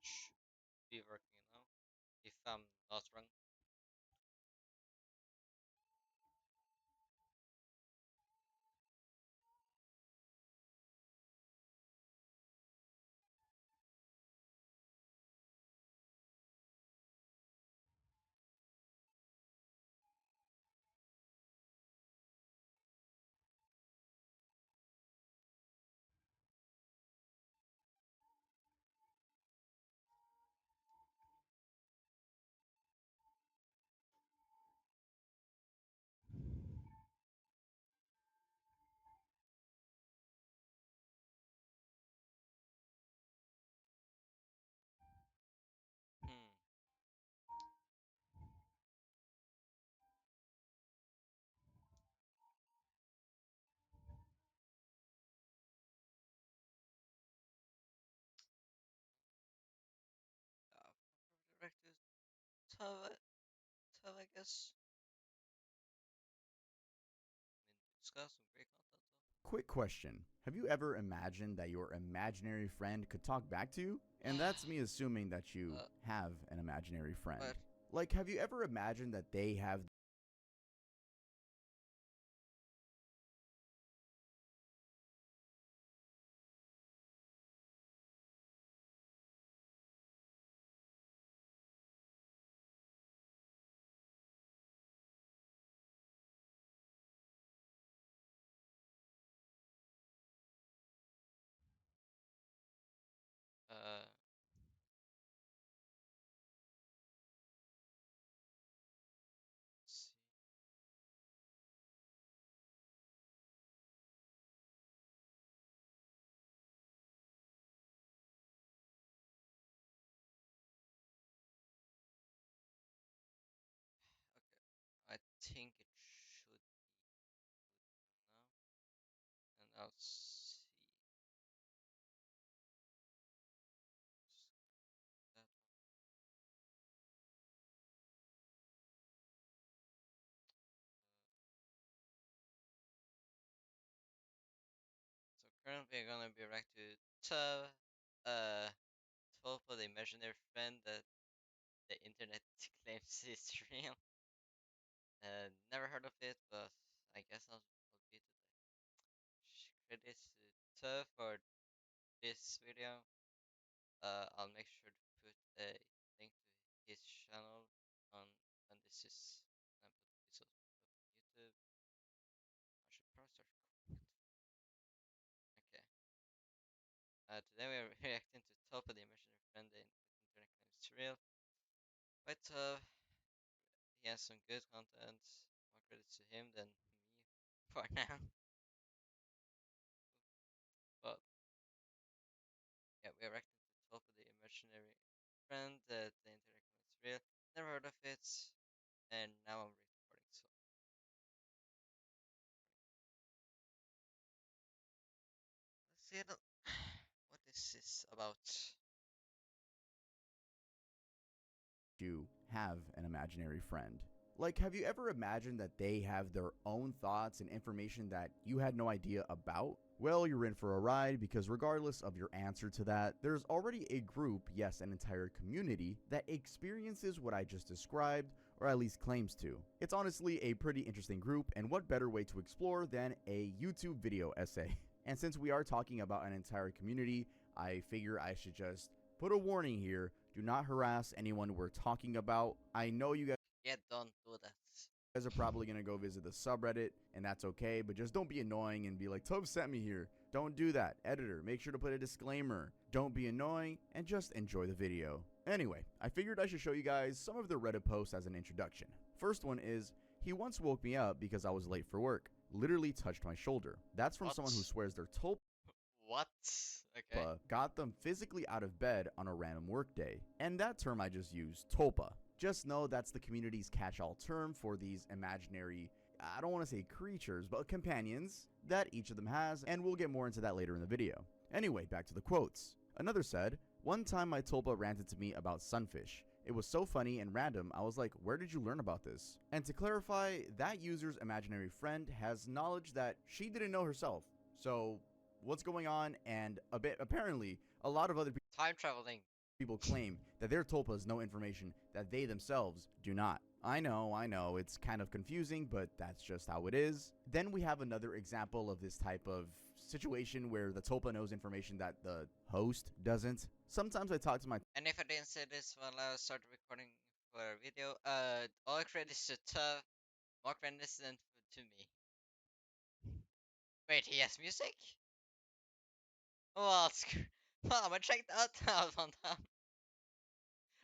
should be working now, if I'm not wrong. Hmm. Directed Tove, I guess. I mean, it's got some great content though. Quick question. Have you ever imagined that your imaginary friend could talk back to you? And that's me assuming that you uh, have an imaginary friend. but Like, have you ever imagined that they have uh, let's see. Okay, I think it should be good now, and I'll see. Just that one. So currently, I'm gonna be reacting to Tove, uh, Topo, the imaginary friend that the internet claims is real. Never heard of it, but I guess I'll beat it. Credits to Tove for this video. I'll make sure to put a link to his channel on when this is when I put this up on YouTube. I should probably start recording it. Okay. Today we're reacting to Topo, the imaginary friend that internet claims is real. But he has some good content. More credits to him than me for now. But yeah, we're reacting to Topo, the imaginary friend that the internet claims is real. Never heard of it, and now I'm recording. So let's see what this is about. you have an imaginary friend? Like, have you ever imagined that they have their own thoughts and information that you had no idea about? Well, you're in for a ride because, regardless of your answer to that, there's already a group, yes, an entire community, that experiences what I just described, or at least claims to. It's honestly a pretty interesting group, and what better way to explore than a YouTube video essay? And since we are talking about an entire community, I figure I should just put a warning here. Do not harass anyone we're talking about. I know you Yeah, don't do that. guys are probably going to go visit the subreddit, and that's okay, but just don't be annoying and be like, Tove sent me here. Don't do that. Editor, make sure to put a disclaimer. Don't be annoying, and just enjoy the video. Anyway, I figured I should show you guys some of the Reddit posts as an introduction. First one is, he once woke me up because I was late for work. Literally touched my shoulder. That's from someone who What? swears their Tulpa What? Okay. got them physically out of bed on a random workday. And that term I just used, Tulpa. Just know that's the community's catch-all term for these imaginary, I don't want to say creatures, but companions that each of them has, and we'll get more into that later in the video. Anyway, back to the quotes. Another said, one time my Tulpa ranted to me about sunfish. It was so funny and random, I was like, where did you learn about this? And to clarify, that user's imaginary friend has knowledge that she didn't know herself. So, what's going on? And apparently, a lot of other Time traveling. People claim that their tulpas know information that they themselves do not. I know, it's kind of confusing, but that's just how it is. Then we have another example of this type of situation where the tulpa knows information that the host doesn't. Sometimes I talk to my And if I didn't say this while I started recording for a video, all credit is to Tuv, more credit than to me. Wait, he has music? Well, well, I'm gonna check that out on that.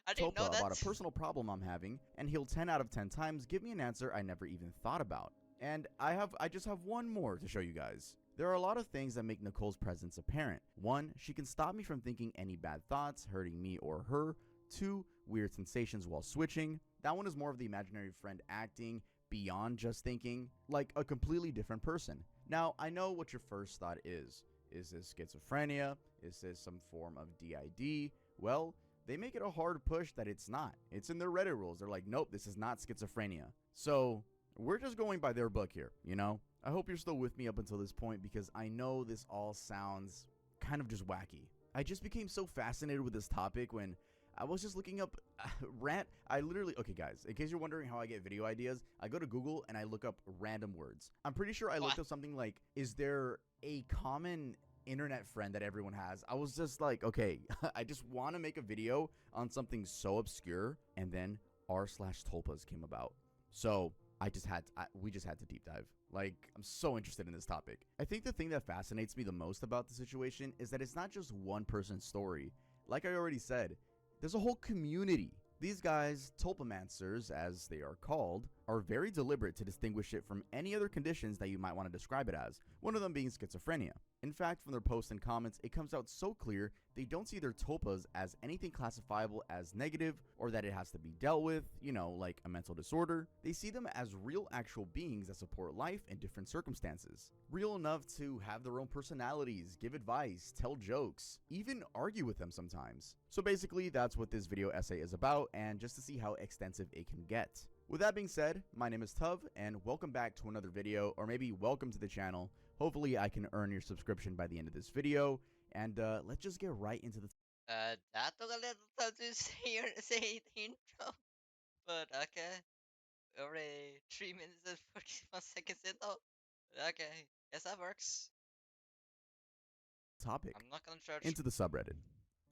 I didn't know tulpa that. about a personal problem I'm having, and he'll 10 out of 10 times give me an answer I never even thought about. And I just have one more to show you guys. There are a lot of things that make Nicole's presence apparent. 1, she can stop me from thinking any bad thoughts, hurting me or her. 2, weird sensations while switching. That one is more of the imaginary friend acting beyond just thinking, like a completely different person. Now, I know what your first thought is. Is this schizophrenia? Is this some form of DID? Well, they make it a hard push that it's not. It's in their Reddit rules. They're like, nope, this is not schizophrenia. So we're just going by their book here, you know? I hope you're still with me up until this point because I know this all sounds kind of just wacky. I just became so fascinated with this topic when I was just looking up rant. I literally, okay, guys, in case you're wondering how I get video ideas, I go to Google and I look up random words. I'm pretty sure I looked up something like, is there a common internet friend that everyone has? I was just like, okay, I just want to make a video on something so obscure, and then r/tulpas came about. So we just had to deep dive. Like, I'm so interested in this topic. I think the thing that fascinates me the most about the situation is that it's not just one person's story. Like I already said, there's a whole community. These guys, tulpamancers as they are called, are very deliberate to distinguish it from any other conditions that you might want to describe it as, one of them being schizophrenia. In fact, from their posts and comments, it comes out so clear they don't see their tulpas as anything classifiable as negative or that it has to be dealt with, like a mental disorder. They see them as real actual beings that support life in different circumstances. Real enough to have their own personalities, give advice, tell jokes, even argue with them sometimes. So basically, that's what this video essay is about, and just to see how extensive it can get. With that being said, my name is Tuv, and welcome back to another video, or maybe welcome to the channel. Hopefully I can earn your subscription by the end of this video, and let's just get right into the That took a little time to say the intro, but okay. Already 3 minutes and 41 seconds in. Oh, okay. Yes, that works. topic, I'm not gonna charge. into the subreddit.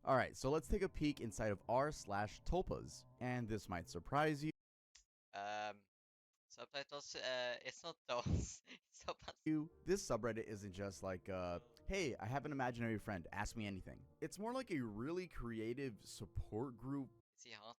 Alright, so let's take a peek inside of r/tulpas, and this might surprise you. Um, subtitles. It's not those. It's subtitles. This subreddit isn't just like, hey, I have an imaginary friend, ask me anything. It's more like a really creative support group, Is he hot?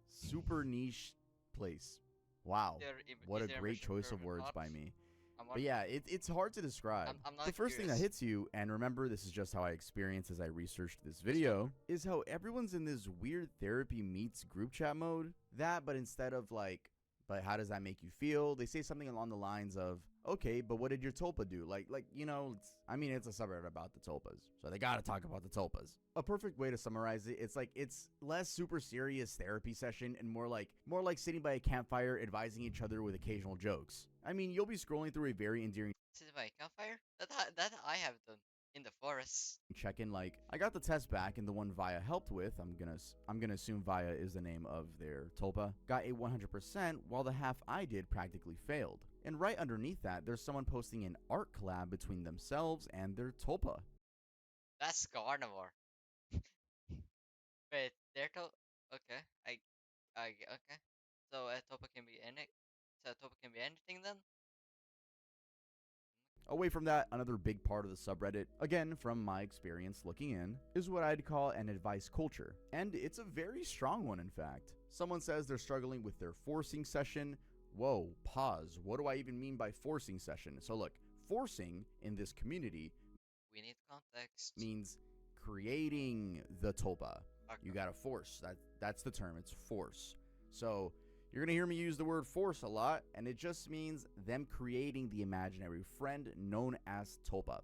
super niche place. Wow, what a Is there great version choice for of words hot? by me. I'm But yeah, it's hard to describe. I'm not The first thing that curious. hits you, and remember this is just how I experienced as I researched this video, is how everyone's in this weird therapy meets group chat mode. That, but instead of like, but how does that make you feel? They say something along the lines of, okay, but what did your tulpa do? It's a subreddit about the tulpas, so they gotta talk about the tulpas. A perfect way to summarize it, it's less super serious therapy session and more like sitting by a campfire advising each other with occasional jokes. I mean, you'll be scrolling through a very endearing Sit by a campfire. That I have done in the forest. check-in, like, I got the test back and the one Via helped with, I'm gonna assume Via is the name of their tulpa, got a 100%, while the half I did practically failed. And right underneath that, there's someone posting an art collab between themselves and their tulpa. That's carnivore. Wait, they're to. Okay, okay. So a topa can be any. So a topa can be anything then. Away from that, another big part of the subreddit, again from my experience looking in, is what I'd call an advice culture. And it's a very strong one, in fact. Someone says they're struggling with their forcing session. Whoa, pause. What do I even mean by forcing session? So look, forcing in this community We need context. means creating the tulpa. Okay. You gotta force. That's the term. It's force. So you're gonna hear me use the word force a lot, and it just means them creating the imaginary friend known as tulpa.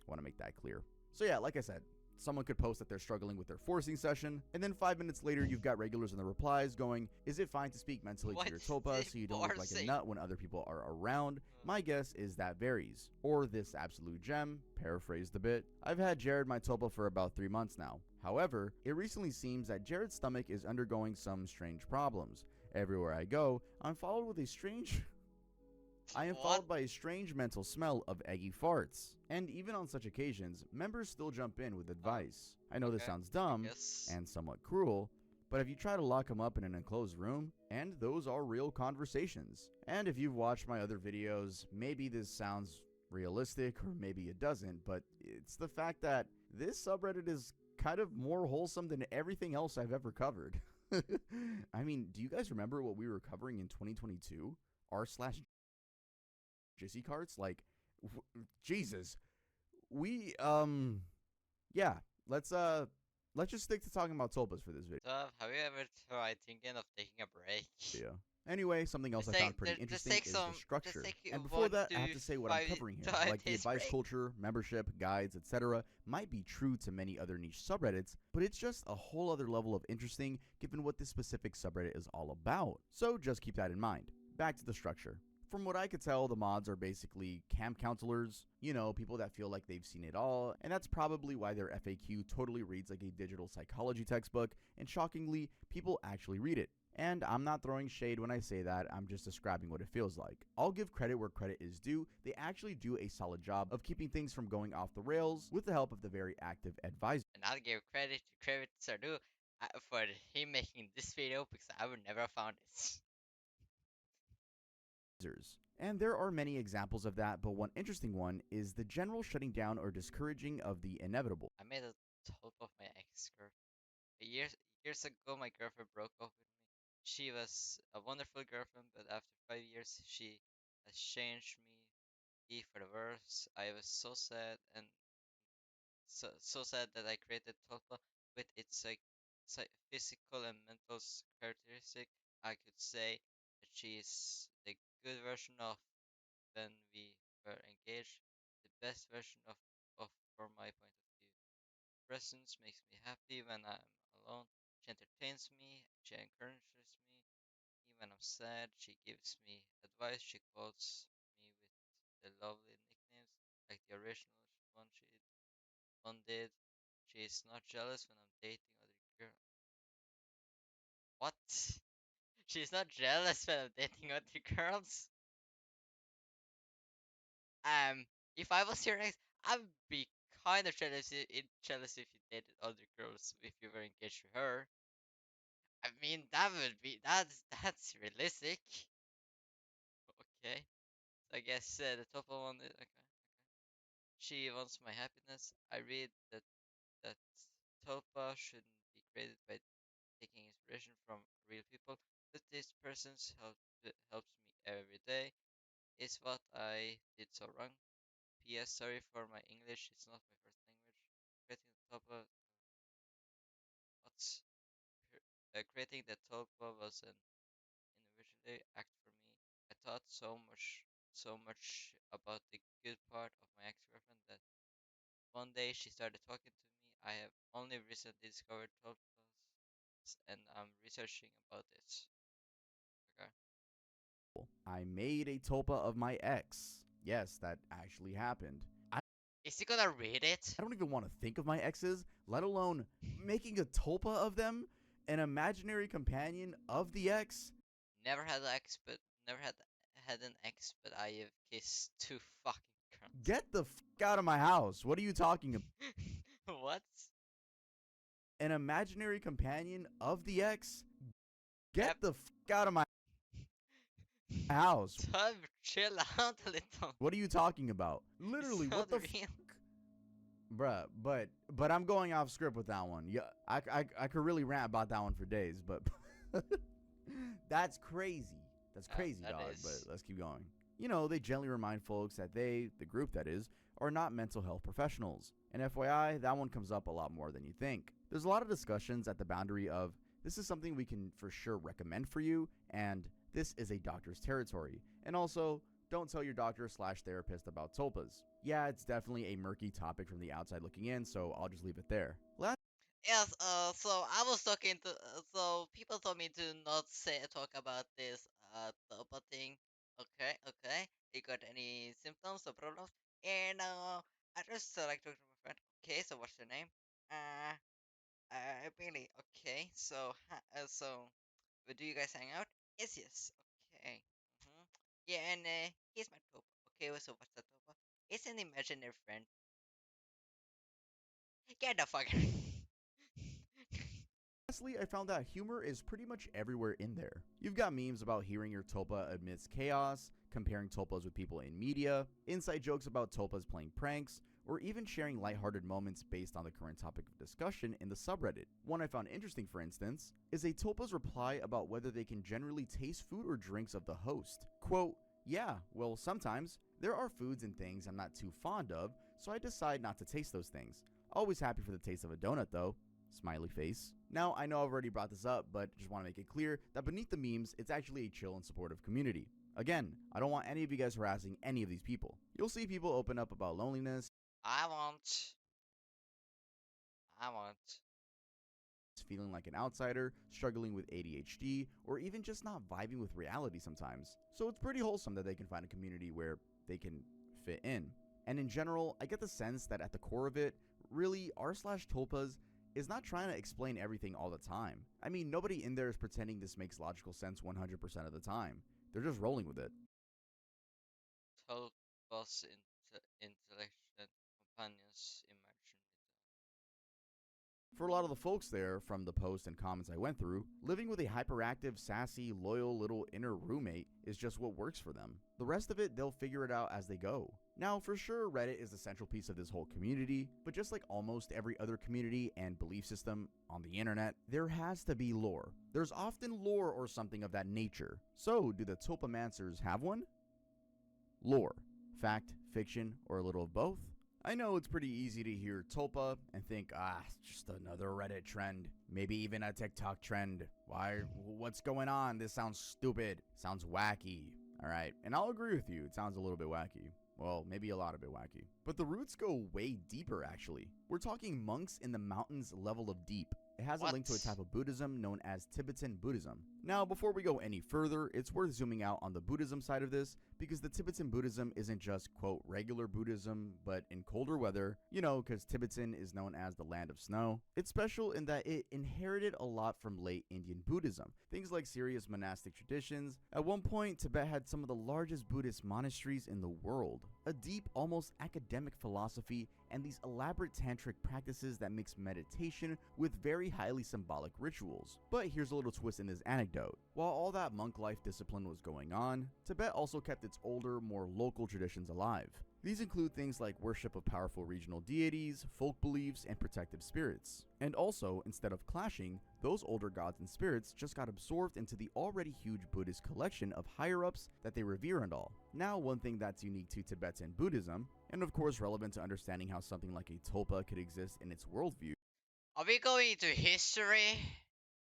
Want to make that clear. So yeah, like I said, Someone could post that they're struggling with their forcing session, and then 5 minutes later, you've got regulars in the replies going, "Is it fine to speak mentally to What your is tulpa the so you don't look like a forcing? nut when other people are around?" Uh, My guess is that varies. Or this absolute gem, paraphrased a bit, "I've had Jared my tulpa for about 3 months now. However, it recently seems that Jared's stomach is undergoing some strange problems. Everywhere I go, I'm followed with a strange I am what? followed by a strange mental smell of eggy farts. And even on such occasions, members still jump in with Oh, advice. I know this okay. sounds I dumb guess. and somewhat cruel, but if you try to lock them up in an enclosed room, and those are real conversations. And if you've watched my other videos, maybe this sounds realistic or maybe it doesn't, but it's the fact that this subreddit is kind of more wholesome than everything else I've ever covered. I mean, do you guys remember what we were covering in 2022? R slash Jizzy carts? Like, Jesus. We, yeah. Let's, uh, let's just stick to talking about tulpas for this So, have you ever tried thinking of taking a break? video. Anyway, something else I found pretty Just interesting take is the some. Just structure. take And before one that, I have to to say what I'm 5 covering here. 5 Like the days advice break. culture, membership, guides, etc., might be true to many other niche subreddits, but it's just a whole other level of interesting given what this specific subreddit is all about. So just keep that in mind. Back to the structure. From what I could tell, the mods are basically camp counselors, you know, people that feel like they've seen it all, and that's probably why their FAQ totally reads like a digital psychology textbook, and shockingly, people actually read it. And I'm not throwing shade when I say that, I'm just describing what it feels like. I'll give credit where credit is due, they actually do a solid job of keeping things from going off the rails with the help of the very active advisors. And I'll give credit to credit's are due for him making this video because I would never have found it. And there are many examples of that, but one interesting one is the general shutting down or discouraging of the inevitable. I made a top of my ex girlfriend. Years ago, my girlfriend broke up with me. She was a wonderful girlfriend, but after 5 years, she has changed me for the worse. I was so sad and so sad that I created Tulpa with its physical and mental characteristic. I could say that she is the good version of when we were engaged, the best version of from my point of view. Presence makes me happy when I'm alone. She entertains me, she encourages me. Even when I'm sad, she gives me advice. She quotes me with the lovely nicknames, like the original one did. She is not jealous when I'm dating other girls. What? She's not jealous when I'm dating other girls? Um, if I was your ex, I'd be kind of jealous if you dated other girls if you were engaged to her. I mean, that's realistic. Okay, so I guess the top one. Okay, she wants my happiness. I read that Topa shouldn't be created by taking inspiration from real people, but this person's helps me every day. Is what I did so wrong. P.S. Sorry for my English. It's not my first language. Creating the Topa. What's creating the Topa was an individual act for me. I thought so much about the good part of my ex-girlfriend that one day she started talking to me. I have only recently discovered Tulpas and I'm researching about this. Okay. I made a tulpa of my ex. Yes, that actually happened. Is he gonna read it? I don't even want to think of my exes, let alone making a tulpa of them, an imaginary companion of the ex. Never had an ex, but never had an ex, but I have kissed two fucking girls. Get the out of my house. What are you talking about? What? An imaginary companion of the ex? Get Yep. the out of my house. Tub, chill out a little. What are you talking about? It's Literally, not what the real. bruh, but I'm going off script with that one. Yeah, I could really rant about that one for days, but that's crazy. That's crazy, That dog. But is. let's keep going. You know, they gently remind folks that they, the group that is, are not mental health professionals. And FYI, that one comes up a lot more than you think. There's a lot of discussions at the boundary of this is something we can for sure recommend for you, and this is a doctor's territory. And also, don't tell your doctor slash therapist about tulpas. Yeah, it's definitely a murky topic from the outside looking in, so I'll just leave it there. Yes, so I was talking to, so people told me to not say talk about this, Topa thing. Okay, okay. You got any symptoms or problems? And, I just like talking to my friend. Okay, so what's your name? Uh, Billy. Okay, so, do you guys hang out? Yes, yes. Okay. Mm-hmm. Yeah, and, here's my Topa. Okay, well, so what's the Topa? It's an imaginary friend. Get the fuck. Lastly, I found that humor is pretty much everywhere in there. You've got memes about hearing your tulpa amidst chaos, comparing tulpas with people in media, inside jokes about tulpas playing pranks, or even sharing lighthearted moments based on the current topic of discussion in the subreddit. One I found interesting, for instance, is a tulpa's reply about whether they can generally taste food or drinks of the host. Quote, yeah, well, sometimes. There are foods and things I'm not too fond of, so I decide not to taste those things. Always happy for the taste of a donut, though. Smiley face. Now, I know I've already brought this up, but just want to make it clear that beneath the memes, it's actually a chill and supportive community. Again, I don't want any of you guys harassing any of these people. You'll see people open up about loneliness, I want. I want. feeling like an outsider, struggling with ADHD, or even just not vibing with reality sometimes. So it's pretty wholesome that they can find a community where they can fit in. And in general, I get the sense that at the core of it, really, r/tulpas is not trying to explain everything all the time. I mean, nobody in there is pretending this makes logical sense 100% of the time. They're just rolling with it. Told boss intelligent companions imagine For a lot of the folks there, from the posts and comments I went through, living with a hyperactive, sassy, loyal little inner roommate is just what works for them. The rest of it, they'll figure it out as they go. Now, for sure, Reddit is the central piece of this whole community, but just like almost every other community and belief system on the internet, there has to be lore. There's often lore or something of that nature. So, do the Tulpamancers have one? Lore. Fact, fiction, or a little of both? I know it's pretty easy to hear Tulpa and think, just another Reddit trend. Maybe even a TikTok trend. Why? What's going on? This sounds stupid. Sounds wacky. Alright, and I'll agree with you, it sounds a little bit wacky. Well, maybe a lot of bit wacky. But the roots go way deeper, actually. We're talking monks in the mountains level of deep. It has a link to a type of Buddhism known as Tibetan Buddhism. Now, before we go any further, it's worth zooming out on the Buddhism side of this, because the Tibetan Buddhism isn't just, quote, regular Buddhism, but in colder weather, because Tibetan is known as the land of snow. It's special in that it inherited a lot from late Indian Buddhism, things like serious monastic traditions. At one point, Tibet had some of the largest Buddhist monasteries in the world, a deep, almost academic philosophy, and these elaborate tantric practices that mix meditation with very highly symbolic rituals. But here's a little twist in this anecdote. While all that monk life discipline was going on, Tibet also kept its older, more local traditions alive. These include things like worship of powerful regional deities, folk beliefs, and protective spirits. And also, instead of clashing, those older gods and spirits just got absorbed into the already huge Buddhist collection of higher-ups that they revere and all. Now, one thing that's unique to Tibetan Buddhism, and of course relevant to understanding how something like a tulpa could exist in its worldview, are we going into history?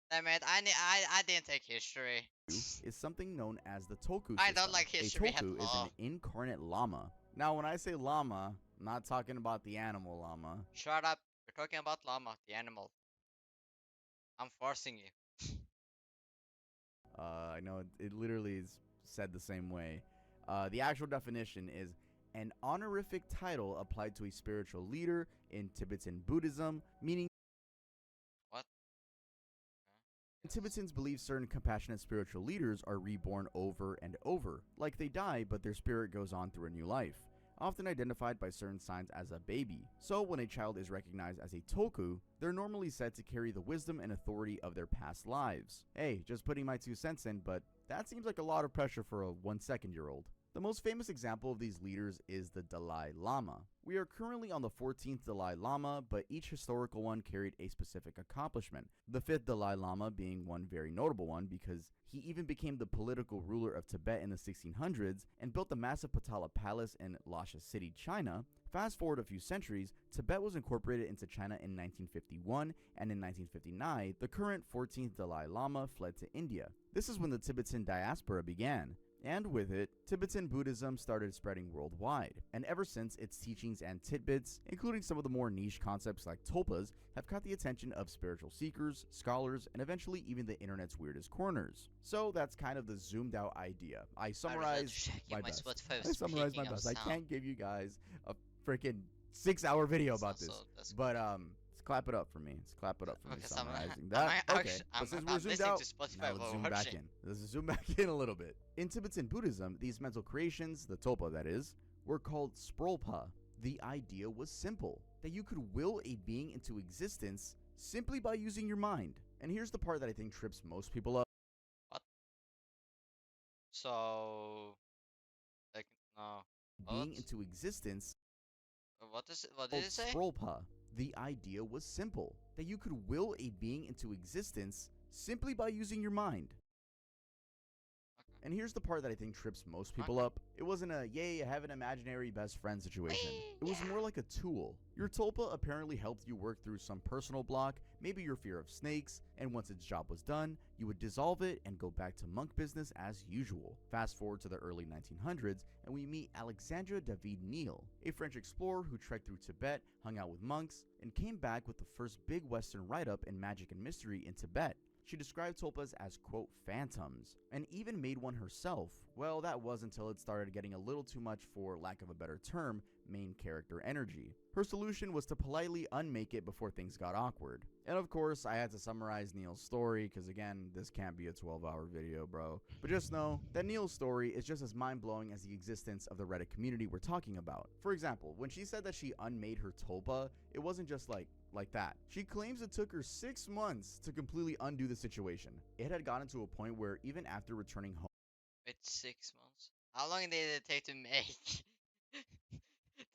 Damn it, I didn't take history. is something known as the Tulku I system. don't like A history at Tulku is all. an incarnate llama. Now, when I say llama, I'm not talking about the animal llama. Shut up. You're talking about llama, the animal. I'm forcing you. I know it literally is said the same way. The actual definition is an honorific title applied to a spiritual leader in Tibetan Buddhism, meaning What? Tibetans believe certain compassionate spiritual leaders are reborn over and over. Like they die, but their spirit goes on through a new life, often identified by certain signs as a baby. So when a child is recognized as a tulku, they're normally said to carry the wisdom and authority of their past lives. Hey, just putting my 2 cents in, but that seems like a lot of pressure for a 1-second-year-old. The most famous example of these leaders is the Dalai Lama. We are currently on the 14th Dalai Lama, but each historical one carried a specific accomplishment. The 5th Dalai Lama being one very notable one because he even became the political ruler of Tibet in the 1600s and built the massive Potala Palace in Lhasa City, China. Fast forward a few centuries, Tibet was incorporated into China in 1951, and in 1959, the current 14th Dalai Lama fled to India. This is when the Tibetan diaspora began. And with it, Tibetan Buddhism started spreading worldwide, and ever since, its teachings and tidbits, including some of the more niche concepts like tulpas, have caught the attention of spiritual seekers, scholars, and eventually even the internet's weirdest corners. So that's kind of the zoomed out idea. I I regret summarized checking my my best. Spotify. I summarized my Speaking of best. I sound, can't give you guys a freaking 6-hour video it's about not this. so But descriptive let's clap it up for me. Let's clap it up for me because summarizing I'm that. Okay, actually but since we're I'm zoomed listening out, to now Spotify let's while zoom back watching. in. Let's zoom back in a little bit. In Tibetan Buddhism, these mental creations, the tulpa that is, were called sprolpa. The idea was simple, that you could will a being into existence simply by using your mind. And here's the part that I think trips most people up. What? So like no. What? Being into existence What is it? What did called it say? sprolpa. The idea was simple, that you could will a being into existence simply by using your mind. Okay. And here's the part that I think trips most people Okay. up. It wasn't a, yay, I have an imaginary best friend situation. Whee! It was Yeah. more like a tool. Your tulpa apparently helped you work through some personal block, maybe your fear of snakes, and once its job was done, you would dissolve it and go back to monk business as usual. Fast forward to the early 1900s, and we meet Alexandra David Neal, a French explorer who trekked through Tibet, hung out with monks, and came back with the first big Western write-up in magic and mystery in Tibet. She described tulpas as, quote, phantoms, and even made one herself. Well, that was until it started getting a little too much, for lack of a better term, main character energy. Her solution was to politely unmake it before things got awkward. And of course, I had to summarize Neil's story, because again, this can't be a 12-hour video, bro. But just know that Neil's story is just as mind-blowing as the existence of the Reddit community we're talking about. For example, when she said that she unmade her tulpa, it wasn't just like that. She claims it took her 6 months to completely undo the situation. It had gotten to a point where even after returning home Wait, 6 months? How long did it take to make?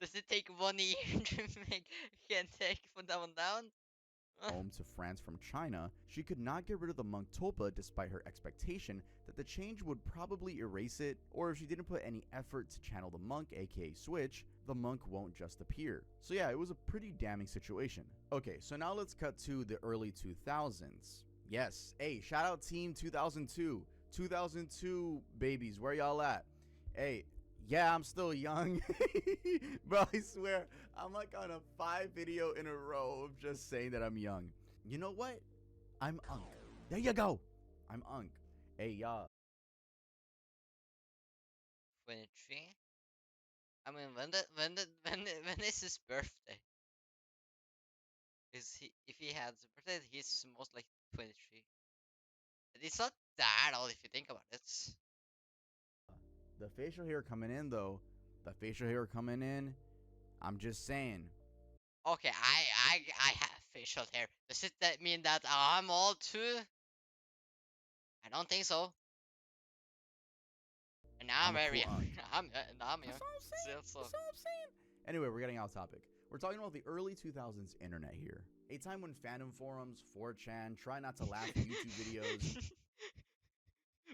Does it take 1 year to make? Can't take from that one down? to France from China, she could not get rid of the monk tulpa despite her expectation that the change would probably erase it, or if she didn't put any effort to channel the monk, aka switch, the monk won't just appear. So yeah, it was a pretty damning situation. Okay, so now let's cut to the early 2000s. Yes, hey, shout out team 2002. 2002 babies, where y'all at? Hey, yeah, I'm still young. Bro, I swear, I'm like on a 5 video in a row of just saying that I'm young. You know what? I'm Unk. There you go. I'm Unk. Hey, y'all. 23? I mean, when is his birthday? Is he, if he has a birthday, he's most like 23. It's not that old if you think about it. The facial hair coming in, though. The facial hair coming in. I'm just saying. Okay, I have facial hair. Does it that mean that I'm old too? I don't think so. And now I'm I'm a very cool young. Unk. Now I'm young. That's all I'm saying. Still, so That's all I'm saying. Anyway, we're getting off topic. We're talking about the early 2000s internet here. A time when fandom forums, 4chan, try not to laugh YouTube videos.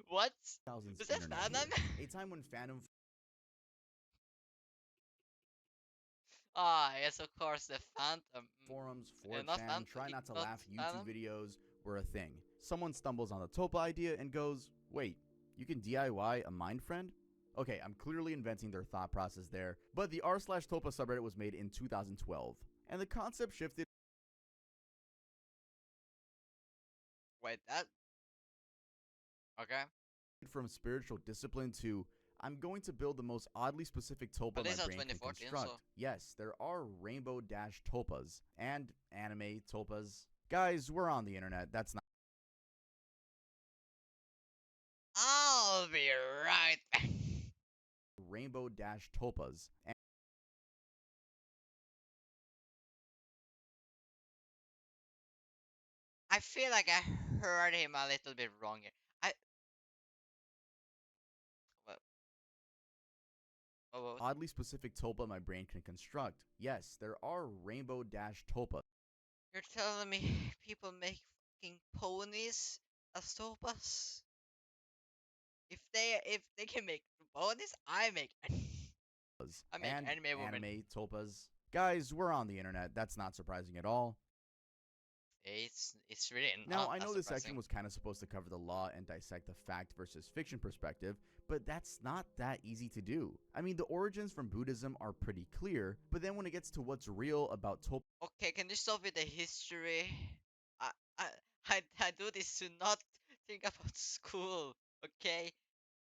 What? 2000s Is that internet fandom? here. A time when fandom Ah, yes, of course, the Phantom. forums, Not 4chan, Phantom, try not to not laugh YouTube Phantom. videos were a thing. Someone stumbles on the Topa idea and goes, wait, you can DIY a mind friend? Okay, I'm clearly inventing their thought process there, but the r/Topa subreddit was made in 2012, and the concept shifted Wait, that. Okay. from spiritual discipline to I'm going to build the most oddly specific tulpa But my this is brain can 2014, construct. so. Yes, there are rainbow dash tulpas and anime tulpas. Guys, we're on the internet. That's not I'll be right. rainbow dash tulpas. I feel like I heard him a little bit wrong here. I. What? What? Oddly specific tulpa my brain can construct. Yes, there are rainbow dash tulpas. You're telling me people make fucking ponies as sopas? If they can make ponies, I make. I make And anime woman. anime tulpas. Guys, we're on the internet. That's not surprising at all. It's really Now, not I that know this section surprising. was kind of supposed to cover the law and dissect the fact versus fiction perspective, but that's not that easy to do. I mean, the origins from Buddhism are pretty clear, but then when it gets to what's real about Okay, can you stop with the history? I I I do this to not think about school. Okay,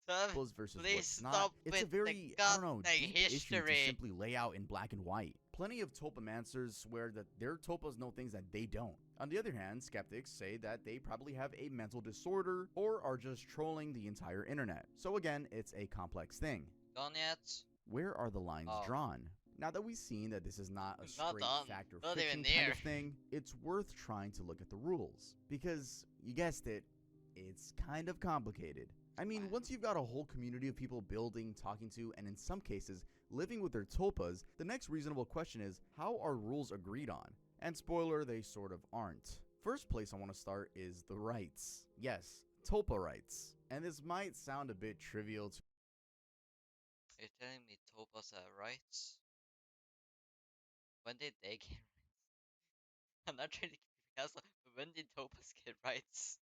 so Tulpas versus please what's not, stop it's a with the very, I don't know, goddamn deep issue to history. simply lay out in black and white. Plenty of tulpamancers swear that their tulpas know things that they don't. On the other hand, skeptics say that they probably have a mental disorder or are just trolling the entire internet. So again, it's a complex thing. Done yet? Where are the lines Oh, drawn? Now that we've seen that this is not a not straight done. fact or Not even fiction kind near. of thing, it's worth trying to look at the rules. Because, you guessed it, it's kind of complicated. I mean, Wow. once you've got a whole community of people building, talking to, and in some cases, living with their tulpas, the next reasonable question is, how are rules agreed on? And spoiler, they sort of aren't. First place I want to start is the rights. Yes, tulpa rights. And this might sound a bit trivial to You're telling me Topaz are rights? When did they get rights? I'm not trying to keep it but when did Topaz get rights?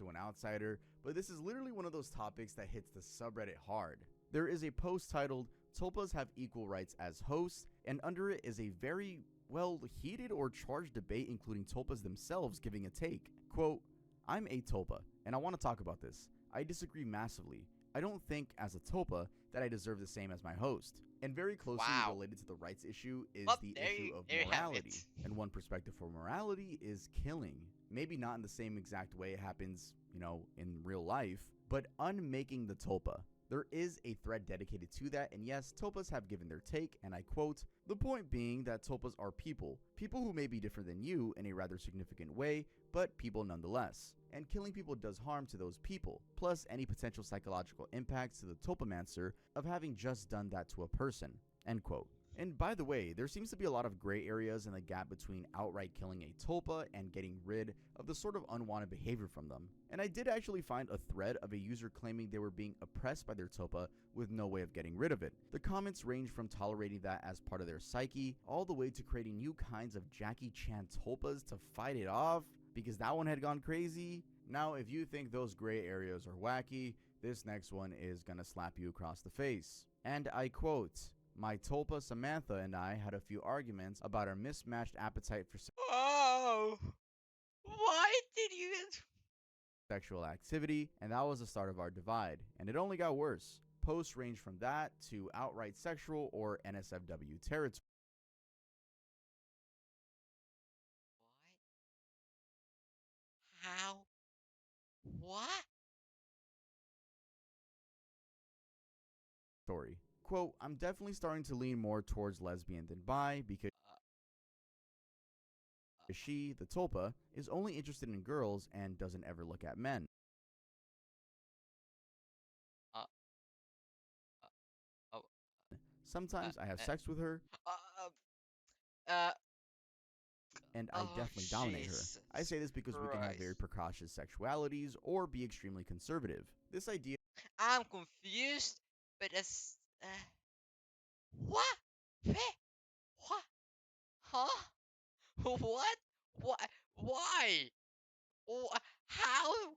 an outsider, but this is literally one of those topics that hits the subreddit hard. There is a post titled Tulpas Have Equal Rights as Hosts, and under it is a very, well, heated or charged debate, including tulpas themselves giving a take. Quote, I'm a tulpa, and I want to talk about this. I disagree massively. I don't think, as a tulpa, that I deserve the same as my host. And very closely Wow. related to the rights issue is Well, the issue of there you have it. morality. And one perspective for morality is killing. Maybe not in the same exact way it happens, in real life, but unmaking the tulpa. There is a thread dedicated to that, and yes, tulpas have given their take, and I quote, the point being that tulpas are people who may be different than you in a rather significant way, but people nonetheless. And killing people does harm to those people, plus any potential psychological impacts to the tulpamancer of having just done that to a person, end quote. And by the way, there seems to be a lot of gray areas in the gap between outright killing a tulpa and getting rid of the sort of unwanted behavior from them. And I did actually find a thread of a user claiming they were being oppressed by their tulpa with no way of getting rid of it. The comments range from tolerating that as part of their psyche, all the way to creating new kinds of Jackie Chan tulpas to fight it off, because that one had gone crazy. Now, if you think those gray areas are wacky, this next one is gonna slap you across the face. And I quote, my tulpa Samantha and I had a few arguments about our mismatched appetite for Oh, why did you? sexual activity, and that was the start of our divide. And it only got worse. Posts range from that to outright sexual or NSFW territory. What? How? What? Quote, I'm definitely starting to lean more towards lesbian than bi because Uh, she, the tulpa, is only interested in girls and doesn't ever look at men. uh, uh, uh, uh, Sometimes I have uh, sex with her, uh, uh, and I oh, definitely dominate her. Jesus I say this because we can have very Christ. precocious sexualities or be extremely conservative. This idea I'm confused, but what? What? Huh? What? What? Why? How?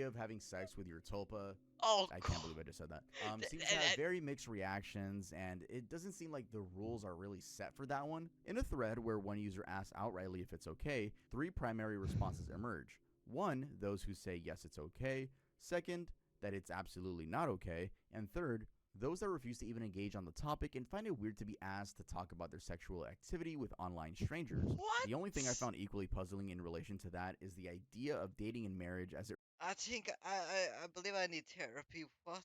of having sex with your tulpa, Oh, I can't God. believe I just said that, Th- seems to th- have th- very mixed reactions, and it doesn't seem like the rules are really set for that one. In a thread where one user asks outrightly if it's okay, three primary responses emerge. One, those who say yes, it's okay. Second, that it's absolutely not okay. And third, those that refuse to even engage on the topic and find it weird to be asked to talk about their sexual activity with online strangers. What? The only thing I found equally puzzling in relation to that is the idea of dating and marriage as it I think I believe I need therapy. What?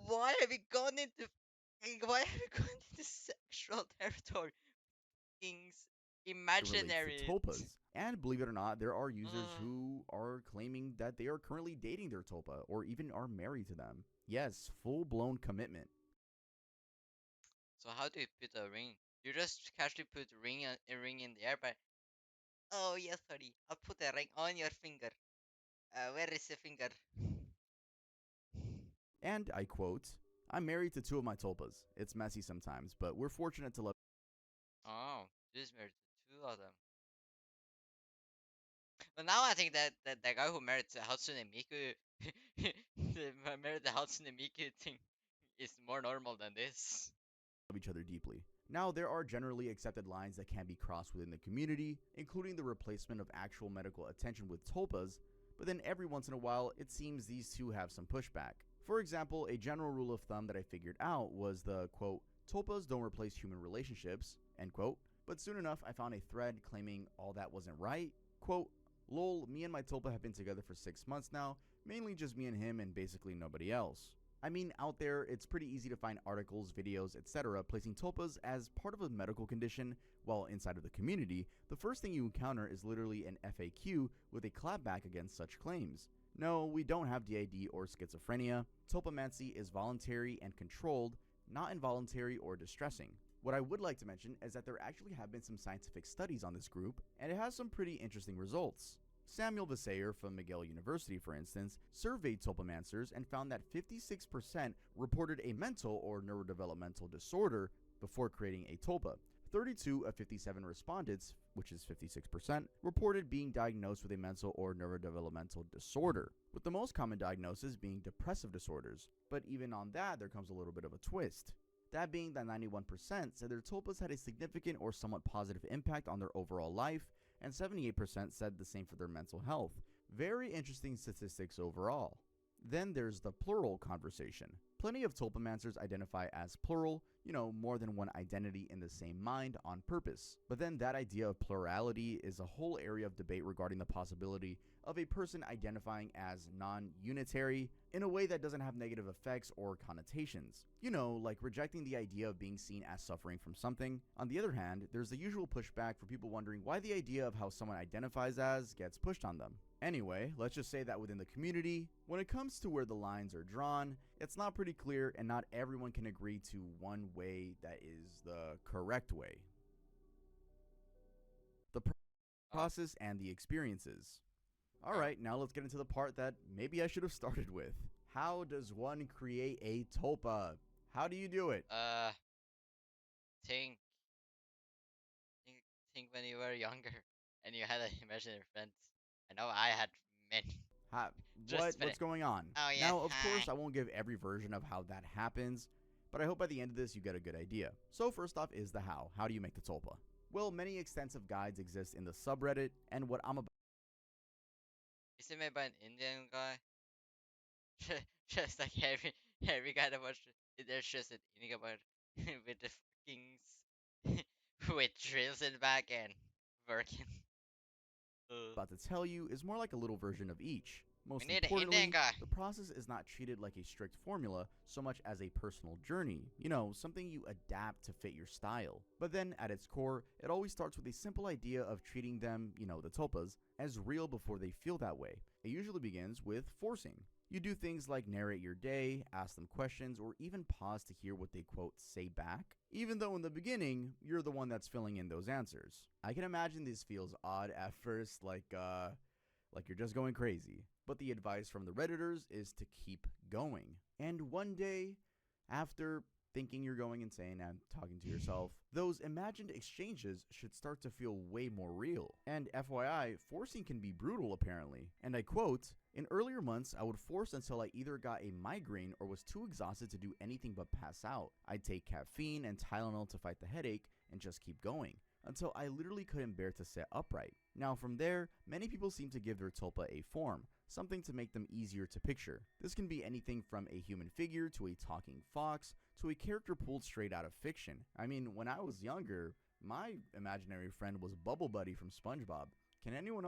Why have we gone into why have we gone into sexual territory? Things relates to imaginary. tulpas. And believe it or not, there are users Uh, who are claiming that they are currently dating their tulpa or even are married to them. Yes, full blown commitment. so how do you put a ring? You just casually put a ring in the air, but oh yes, sorry, I'll put a ring on your finger. Where is the finger? And I quote, I'm married to two of my tulpas. It's messy sometimes, but we're fortunate to love. Oh, Dude's married to two of them. But now I think that guy who married to Hatsune Miku, married the Hatsune Miku thing, is more normal than this. Each other deeply. Now, there are generally accepted lines that can be crossed within the community, including the replacement of actual medical attention with tulpas, but then every once in a while, it seems these two have some pushback. For example, a general rule of thumb that I figured out was the quote, tulpas don't replace human relationships, end quote, but soon enough I found a thread claiming all that wasn't right. Quote, lol, me and my tulpa have been together for 6 months now, mainly just me and him and basically nobody else. I mean, out there, it's pretty easy to find articles, videos, etc., placing tulpas as part of a medical condition, while inside of the community, the first thing you encounter is literally an FAQ with a clapback against such claims. No, we don't have DID or schizophrenia. Tulpamancy is voluntary and controlled, not involuntary or distressing. What I would like to mention is that there actually have been some scientific studies on this group, and it has some pretty interesting results. Samuel Vasayer from McGill University, for instance, surveyed tulpamancers and found that 56% reported a mental or neurodevelopmental disorder before creating a tulpa. 32 of 57 respondents, which is 56%, reported being diagnosed with a mental or neurodevelopmental disorder, with the most common diagnosis being depressive disorders. But even on that, there comes a little bit of a twist. That being that 91% said their tulpas had a significant or somewhat positive impact on their overall life, and 78% said the same for their mental health. Very interesting statistics overall. Then there's the plural conversation. Plenty of tulpamancers identify as plural, more than one identity in the same mind on purpose. But then that idea of plurality is a whole area of debate regarding the possibility of a person identifying as non-unitary in a way that doesn't have negative effects or connotations. Like rejecting the idea of being seen as suffering from something. On the other hand, there's the usual pushback for people wondering why the idea of how someone identifies as gets pushed on them. Anyway, let's just say that within the community, when it comes to where the lines are drawn, it's not pretty clear and not everyone can agree to one way that is the correct way. The Oh, process and the experiences. go. Alright, now let's get into the part that maybe I should have started with. How does one create a tulpa? How do you do it? Uh, think, think, think when you were younger and you had an imaginary friend. I know I had many. Just spit What's it. going on? Oh yeah, Now, of course, hi. I won't give every version of how that happens, but I hope by the end of this you get a good idea. So first off is the how. How do you make the tulpa? Well, many extensive guides exist in the subreddit, and what I'm about Is it made by an Indian guy? Just like every guy that watched it, there's just an Indian about with the fucking with drills in the back and working. to tell you is more like a little version of each. We Most need an Indian importantly, guy. the process is not treated like a strict formula so much as a personal journey, something you adapt to fit your style. But then, at its core, it always starts with a simple idea of treating them, the tulpas, as real before they feel that way. It usually begins with forcing. You do things like narrate your day, ask them questions, or even pause to hear what they quote say back, even though in the beginning, you're the one that's filling in those answers. I can imagine this feels odd at first, like you're just going crazy. But the advice from the Redditors is to keep going. And one day, after thinking you're going insane and talking to yourself, those imagined exchanges should start to feel way more real. And FYI, forcing can be brutal apparently. And I quote, in earlier months, I would force until I either got a migraine or was too exhausted to do anything but pass out. I'd take caffeine and Tylenol to fight the headache and just keep going until I literally couldn't bear to sit upright. Now from there, many people seem to give their tulpa a form, something to make them easier to picture. This can be anything from a human figure to a talking fox to a character pulled straight out of fiction. I mean, when I was younger, my imaginary friend was Bubble Buddy from SpongeBob. Can anyone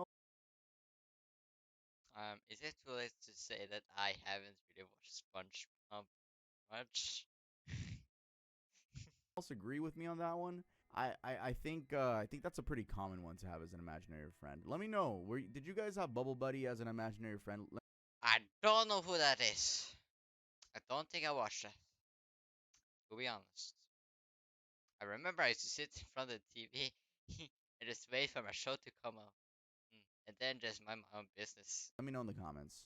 Is it too late to say that I haven't really watched SpongeBob much? else agree with me on that one? I think that's a pretty common one to have as an imaginary friend. Let me know. Did you guys have Bubble Buddy as an imaginary friend? I don't know who that is. I don't think I watched that. To be honest, I remember I used to sit in front of the TV and just wait for my show to come out. and then just mind my own business. Let me know in the comments.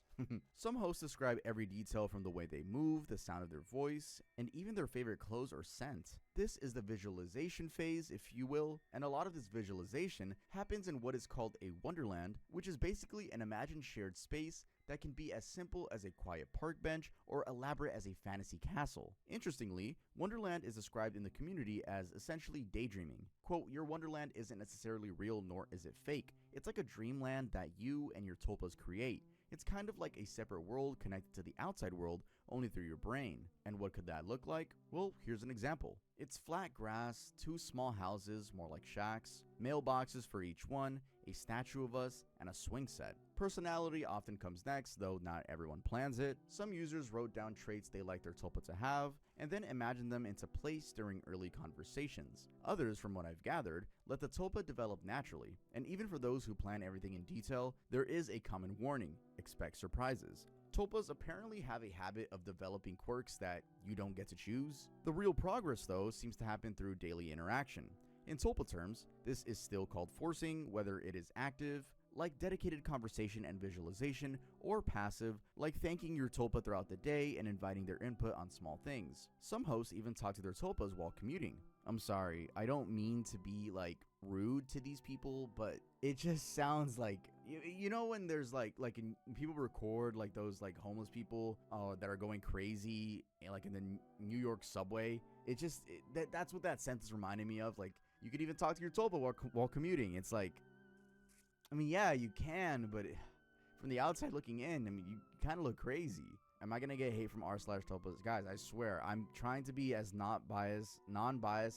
Some hosts describe every detail from the way they move, the sound of their voice, and even their favorite clothes or scent. This is the visualization phase, if you will, and a lot of this visualization happens in what is called a wonderland, which is basically an imagined shared space that can be as simple as a quiet park bench or elaborate as a fantasy castle. Interestingly, Wonderland is described in the community as essentially daydreaming. Quote, your Wonderland isn't necessarily real nor is it fake. It's like a dreamland that you and your tulpas create. It's kind of like a separate world connected to the outside world only through your brain. And what could that look like? Well, here's an example. It's flat grass, two small houses, more like shacks, mailboxes for each one, a statue of us, and a swing set. Personality often comes next, though not everyone plans it. Some users wrote down traits they like their tulpa to have, and then imagined them into place during early conversations. Others, from what I've gathered, let the tulpa develop naturally, and even for those who plan everything in detail, there is a common warning: expect surprises. Tulpas apparently have a habit of developing quirks that you don't get to choose. The real progress, though, seems to happen through daily interaction. In tulpa terms, this is still called forcing, whether it is active, like dedicated conversation and visualization, or passive, like thanking your tulpa throughout the day and inviting their input on small things. Some hosts even talk to their tulpas while commuting. I'm sorry, I don't mean to be like rude to these people, but it just sounds like you know when there's people record like those like homeless people that are going crazy like in the New York subway. That's what that sentence reminded me of. Like you could even talk to your tulpa while commuting. It's like, I mean, yeah, you can, but from the outside looking in, I mean, you kind of look crazy. Am I gonna get hate from r/tulpas? Guys, I swear, I'm trying to be as non-biased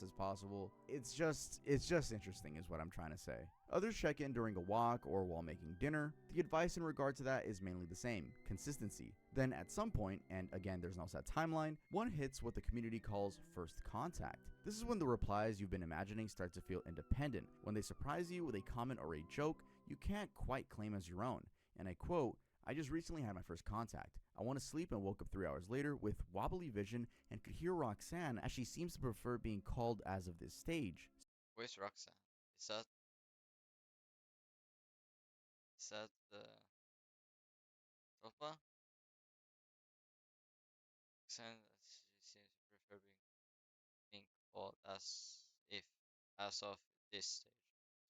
as possible. It's just interesting, is what I'm trying to say. Others check in during a walk or while making dinner. The advice in regard to that is mainly the same: consistency. Then at some point, and again, there's no set timeline, one hits what the community calls first contact. This is when the replies you've been imagining start to feel independent, when they surprise you with a comment or a joke you can't quite claim as your own. And I quote, I just recently had my first contact. I want to sleep and woke up 3 hours later with wobbly vision and could hear Roxanne, as she seems to prefer being called as of this stage. Where's Roxanne? Is that the Tulpa? Roxanne, she seems to prefer being called as if as of this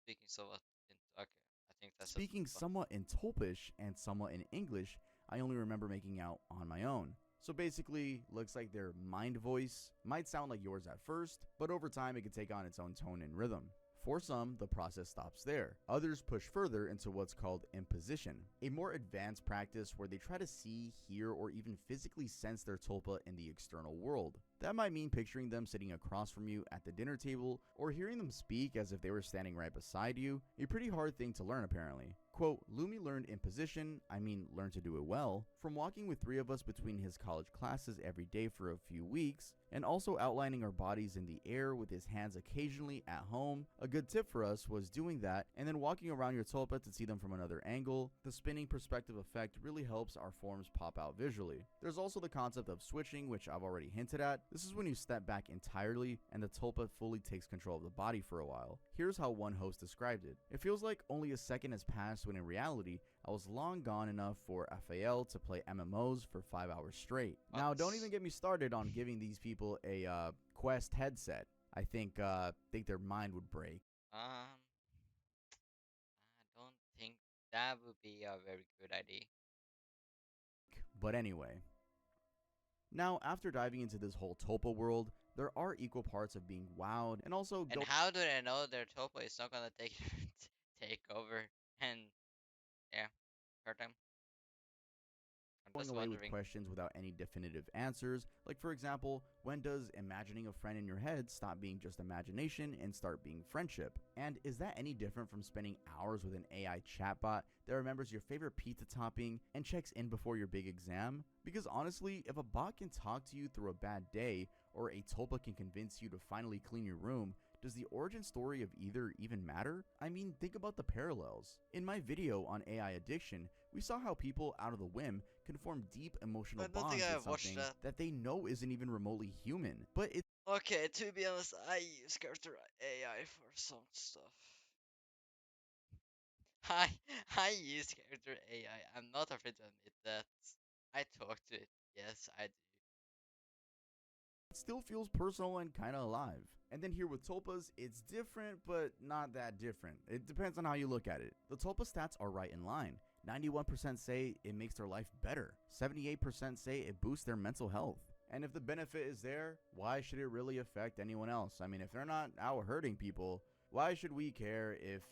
stage. Speaking somewhat in okay, I think that's a Speaking Tulpa. somewhat in Tulpish and somewhat in English, I only remember making out on my own. So basically, looks like their mind voice might sound like yours at first, but over time it can take on its own tone and rhythm. For some, the process stops there. Others push further into what's called imposition, a more advanced practice where they try to see, hear, or even physically sense their tulpa in the external world. That might mean picturing them sitting across from you at the dinner table, or hearing them speak as if they were standing right beside you. A pretty hard thing to learn, apparently. Quote, Lumi learned imposition, learned to do it well, from walking with 3 of us between his college classes every day for a few weeks, and also outlining our bodies in the air with his hands occasionally at home. A good tip for us was doing that, and then walking around your tulpa to see them from another angle. The spinning perspective effect really helps our forms pop out visually. There's also the concept of switching, which I've already hinted at. This is when you step back entirely, and the tulpa fully takes control of the body for a while. Here's how one host described it. It feels like only a second has passed when in reality, I was long gone enough for FAL to play MMOs for 5 hours straight. Now, don't even get me started on giving these people a Quest headset. I think their mind would break. I don't think that would be a very good idea. But anyway, now after diving into this whole Tulpa world, there are equal parts of being wowed and also And how do they know their Tulpa is not gonna take over and yeah, hurt them? I'm going just away with wondering. questions without any definitive answers. Like, for example, when does imagining a friend in your head stop being just imagination and start being friendship? And is that any different from spending hours with an AI chatbot that remembers your favorite pizza topping and checks in before your big exam? Because honestly, if a bot can talk to you through a bad day, or a tulpa can convince you to finally clean your room, does the origin story of either even matter? I mean, think about the parallels. In my video on AI addiction, we saw how people, out of the whim, can form deep emotional I don't think bonds with I've watched something that. that they know isn't even remotely human. But it's Okay, to be honest, I use character AI for some stuff. I I use character AI. I'm not afraid to admit that. I talk to it. Yes, I do. It still feels personal and kind of alive. And then here with Tulpas, it's different, but not that different. It depends on how you look at it. The Tulpa stats are right in line. 91% say it makes their life better. 78% say it boosts their mental health. And if the benefit is there, why should it really affect anyone else? I mean, if they're not out hurting people, why should we care if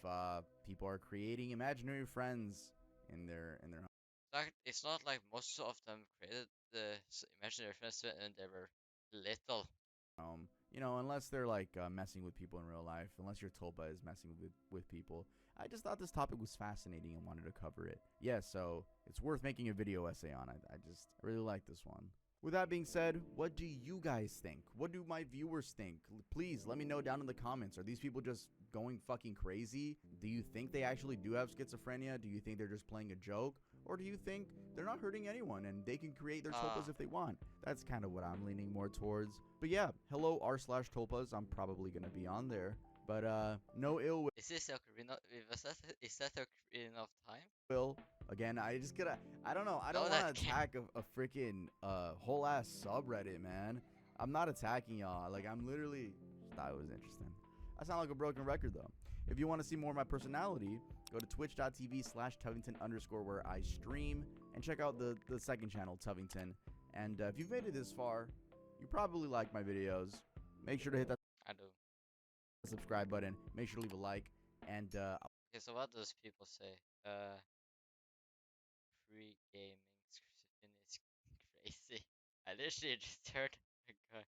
people are creating imaginary friends in their It's not like most of them created the imaginary friends when they were little. Unless they're like messing with people in real life, unless your tulpa is messing with people. I just thought this topic was fascinating and wanted to cover it. Yeah, so it's worth making a video essay on it. I really like this one. With that being said, what do you guys think? What do my viewers think? Please let me know down in the comments. Are these people just going fucking crazy? Do you think they actually do have schizophrenia? Do you think they're just playing a joke? Or do you think they're not hurting anyone and they can create their tulpas Ah, if they want? That's kind of what I'm leaning more towards. But yeah, hello r/tulpas. I'm probably gonna be on there. But no ill is this Ocarina? Is that Ocarina of Time? will. Again, I just gotta. I don't know. I don't No, want that to can't. attack a freaking whole ass subreddit, man. I'm not attacking y'all. Like I'm literally just thought it was interesting. I sound like a broken record though. If you want to see more of my personality, go to twitch.tv/Tuvington_ where I stream and check out the second channel, Tuvington. And if you've made it this far, you probably like my videos. Make sure to hit that I do. subscribe button. Make sure to leave a like. And Okay, so what does people say? Pre-gaming schizophrenia is crazy. I literally just heard a guy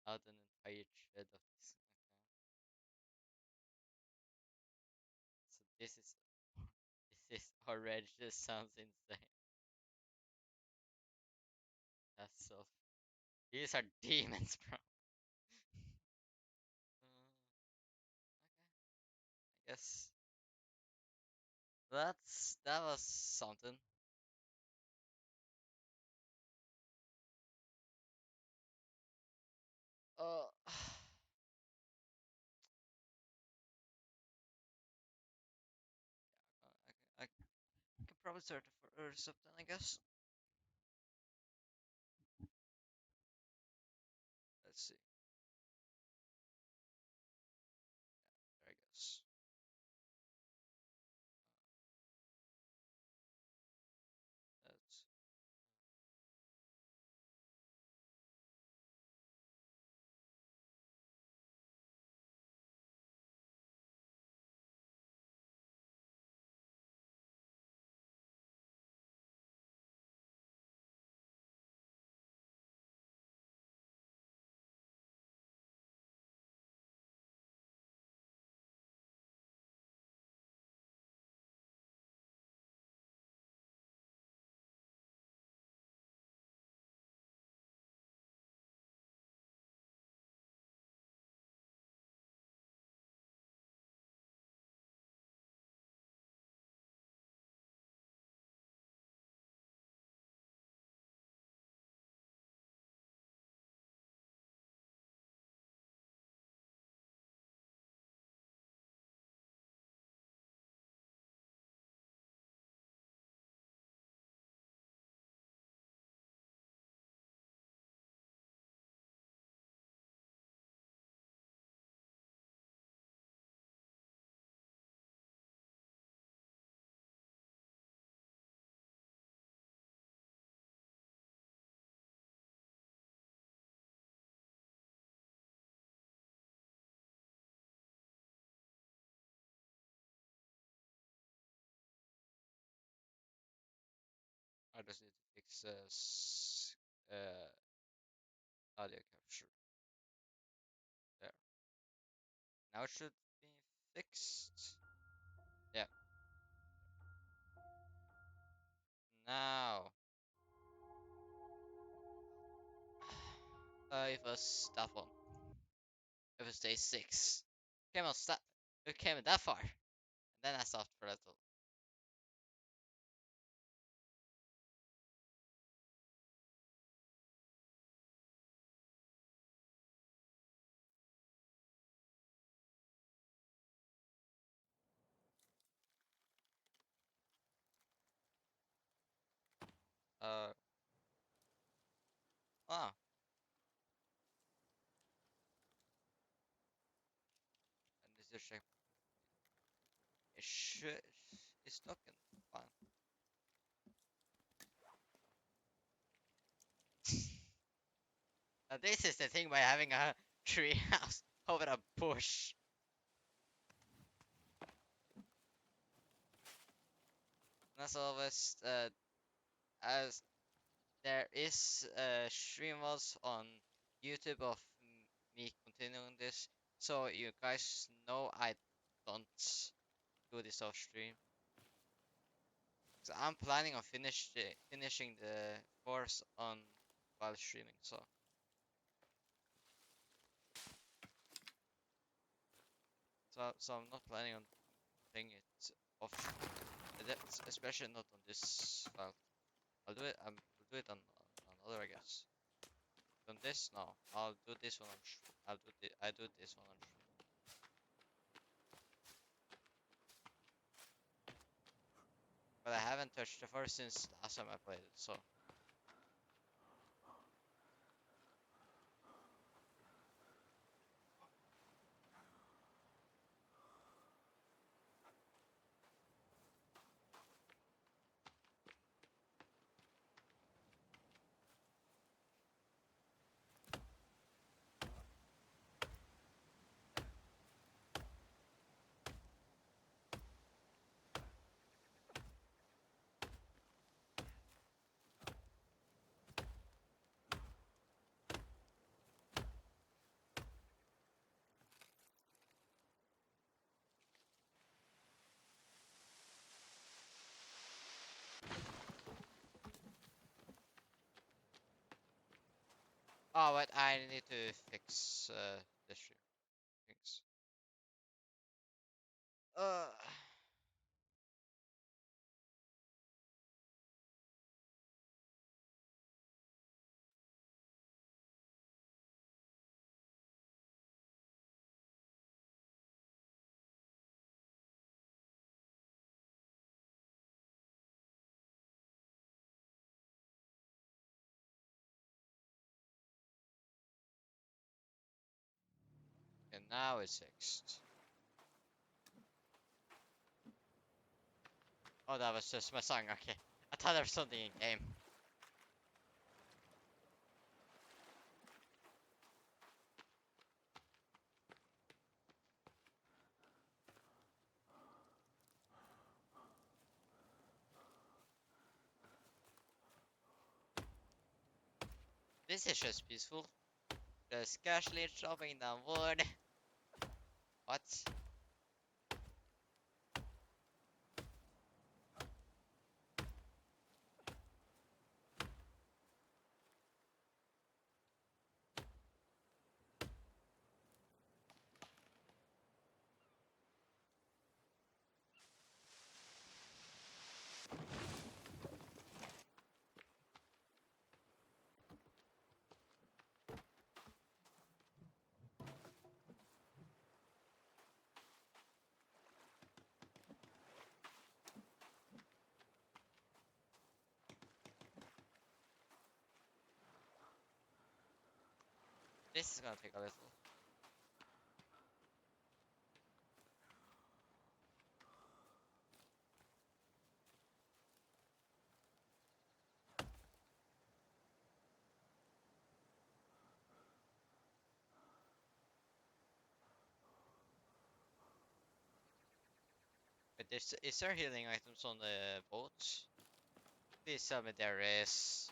out an entire thread of this account. So this is already just sounds insane. That's so. These are demons, bro. Okay, I guess that was something. Uh, I can probably start for something, I guess. Let's see. There, I guess. That's I just need to fix audio capture. There. Now it should be fixed. Yeah. Now. It was that one. It was day 6. Came on stop. It came that far. And then I stopped for a little. Wow. And this is check. It should. It's talking. Fine. Now this is the thing by having a tree house over a bush. And as always, as there is streamers on YouTube of me continuing this, so you guys know I don't do this off stream. So I'm planning on finishing the course on while streaming. So I'm not planning on playing it off stream. That's especially not on this file. I'll do it. I'll do it on other, I guess. On this, no. I'll do this one on stream. I do this one on stream. But I haven't touched the first since last time I played it. So oh, but I need to fix the stream things. Uh, and now it's fixed. Oh, that was just my song. Okay, I thought there was something in game. This is just peaceful. Just casually chopping down wood. What? This is gonna take a little. But is there healing items on the boat? Please tell me there is.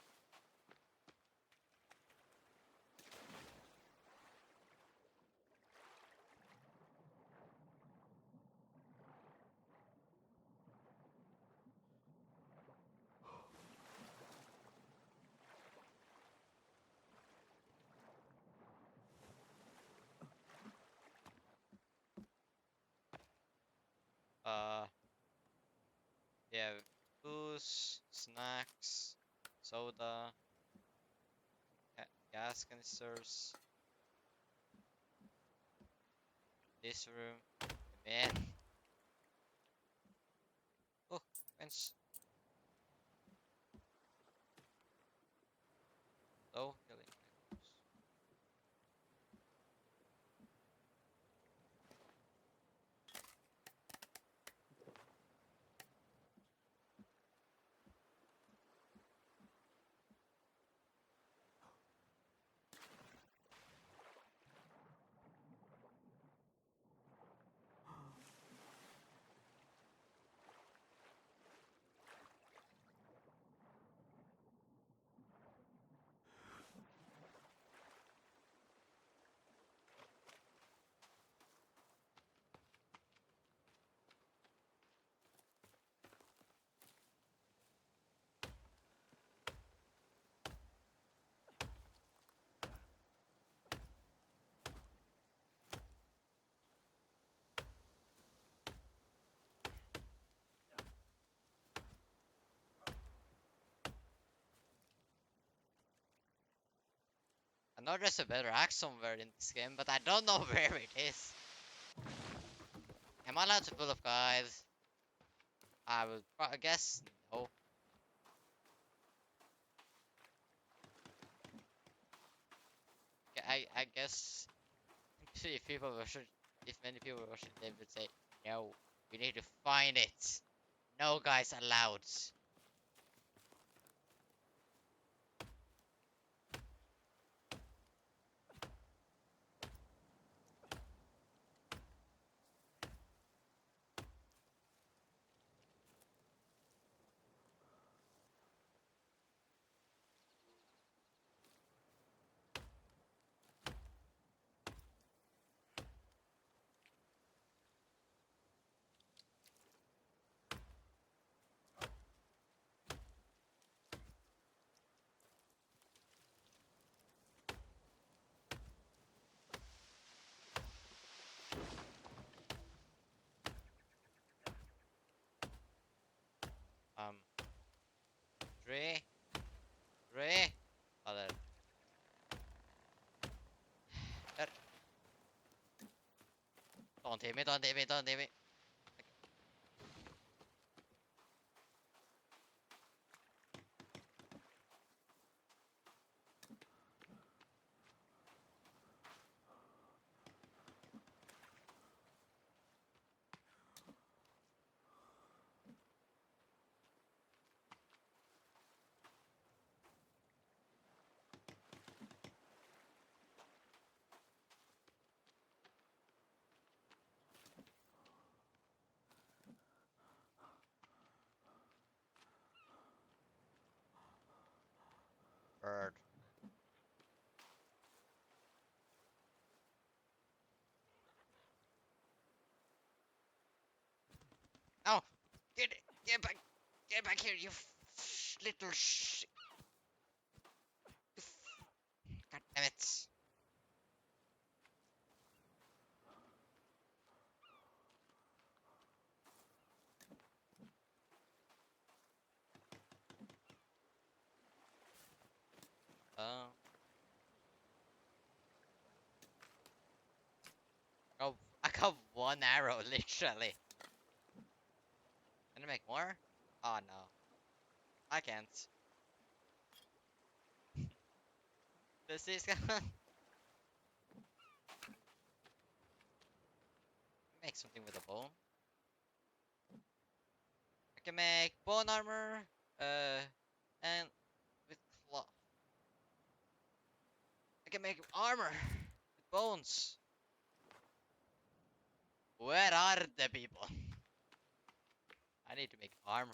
Uh, yeah, booze, snacks, soda, gas canisters. This room, man. Oh, fence. know there's a better axe somewhere in this game, but I don't know where it is. Am I allowed to pull up guys? I guess no. I guess if people were should, if many people were should, they would say no. We need to find it. No guys allowed. Um, three, three. Oh, there. Don't hit me! Don't hit me! Don't hit me! Bird. Oh, get it! Get back here, you little God damn it! Oh, oh, I got one arrow, literally. Can I make more? Oh no, I can't. This is gonna make something with a bone. I can make bone armor, and with cloth. I can make armor with bones. Where are the people? I need to make armor.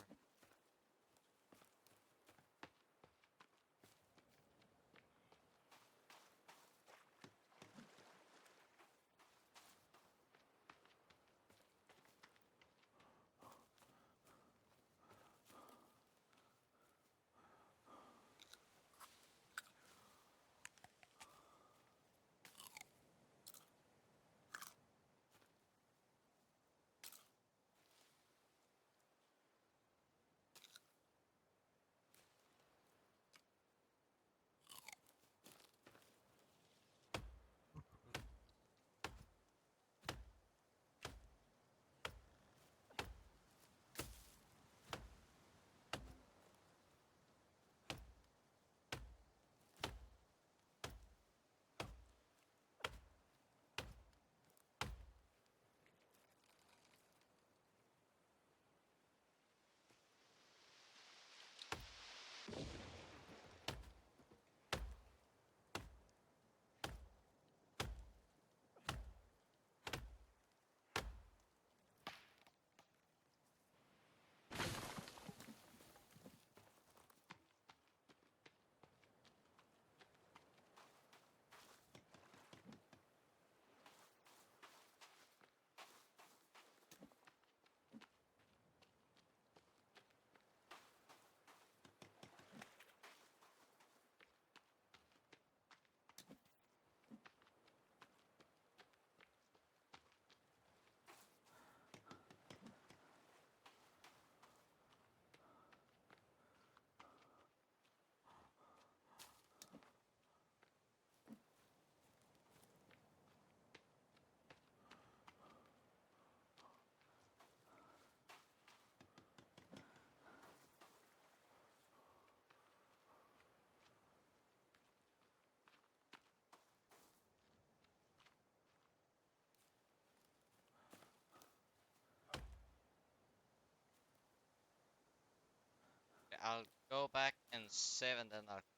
I'll go back and save and then I'll continue.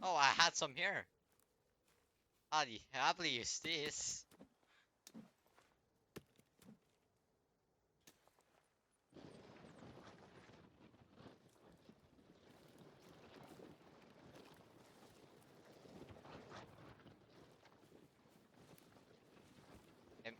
Oh, I had some here. I'll happily use this. Um,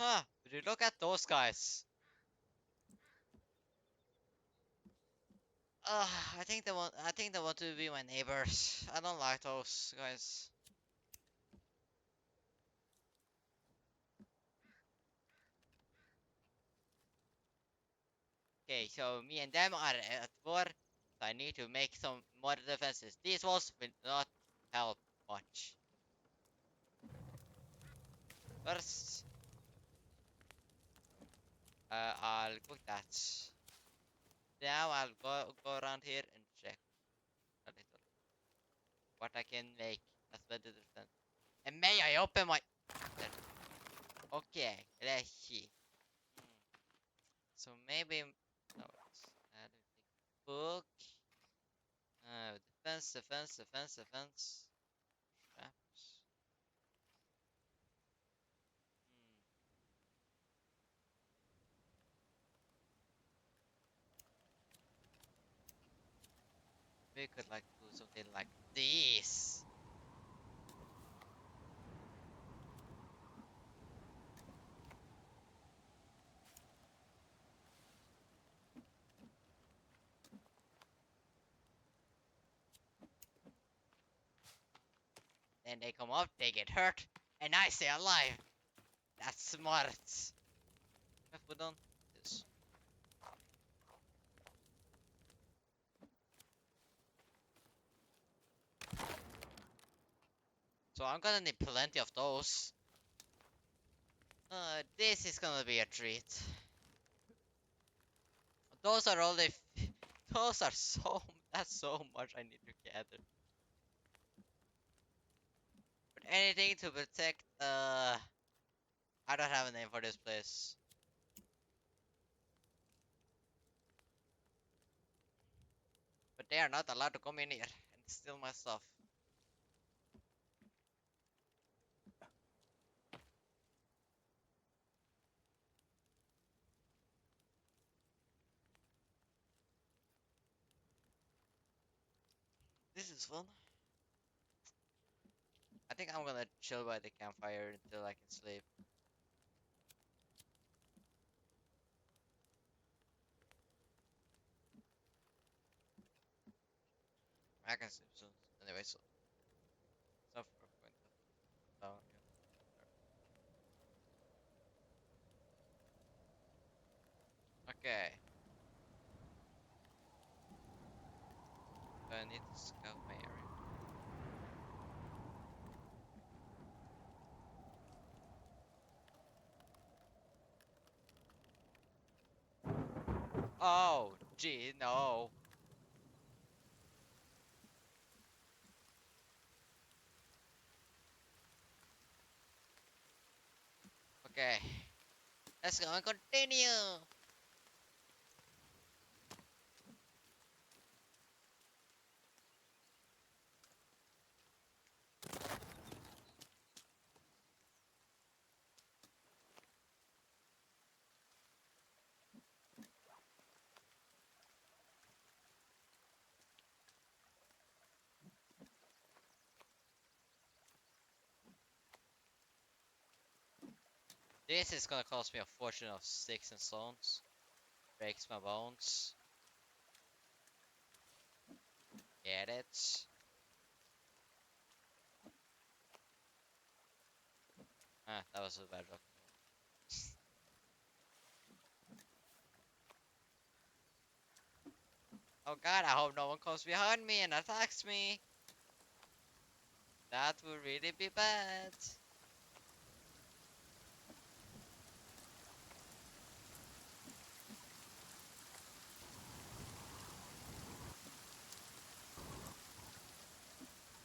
Huh, would you look at those guys? I think they want to be my neighbors. I don't like those guys. Okay, so me and them are at war. So I need to make some more defenses. These walls will not help much. First, I'll cook that. Now I'll go around here and check a little what I can make as better defense. And may I open my... Okay, let's see. Hmm. So maybe... No, I don't think... Book... defense. Traps. Hmm. We could like do something like this. Then they come up, they get hurt, and I stay alive. That's smart. Have we done this? So I'm gonna need plenty of those. This is gonna be a treat. Those are all the. Those are so. That's so much I need to gather. But anything to protect. I don't have a name for this place. But they are not allowed to come in here and steal my stuff. This is fun. I think I'm gonna chill by the campfire until I can sleep. I can sleep soon. Anyway, so for point of down. Okay. So I need to scout my area. Oh, gee, no. Okay, let's go and continue. This is gonna cost me a fortune of sticks and stones. Breaks my bones. Get it? Ah, that was a bad rock. Oh god, I hope no one comes behind me and attacks me. That would really be bad.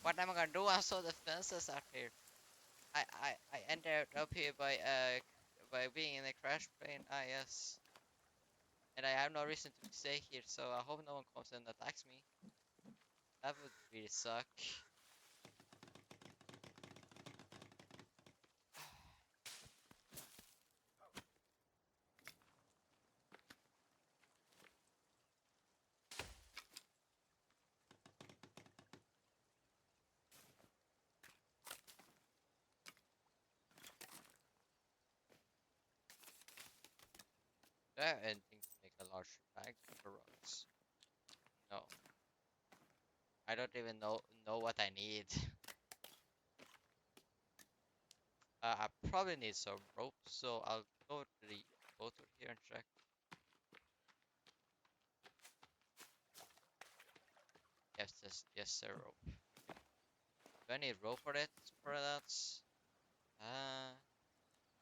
What am I gonna do? I saw the fences out here. I ended up here by being in a crash plane. Ah yes. And I have no reason to stay here, so I hope no one comes and attacks me. That would really suck. Do I have anything to make a larger bag for rocks? No. I don't even know what I need. I probably need some rope, so I'll go to the boat over here and check. Yes, sir, rope. Do I need rope for it? For that? Uh,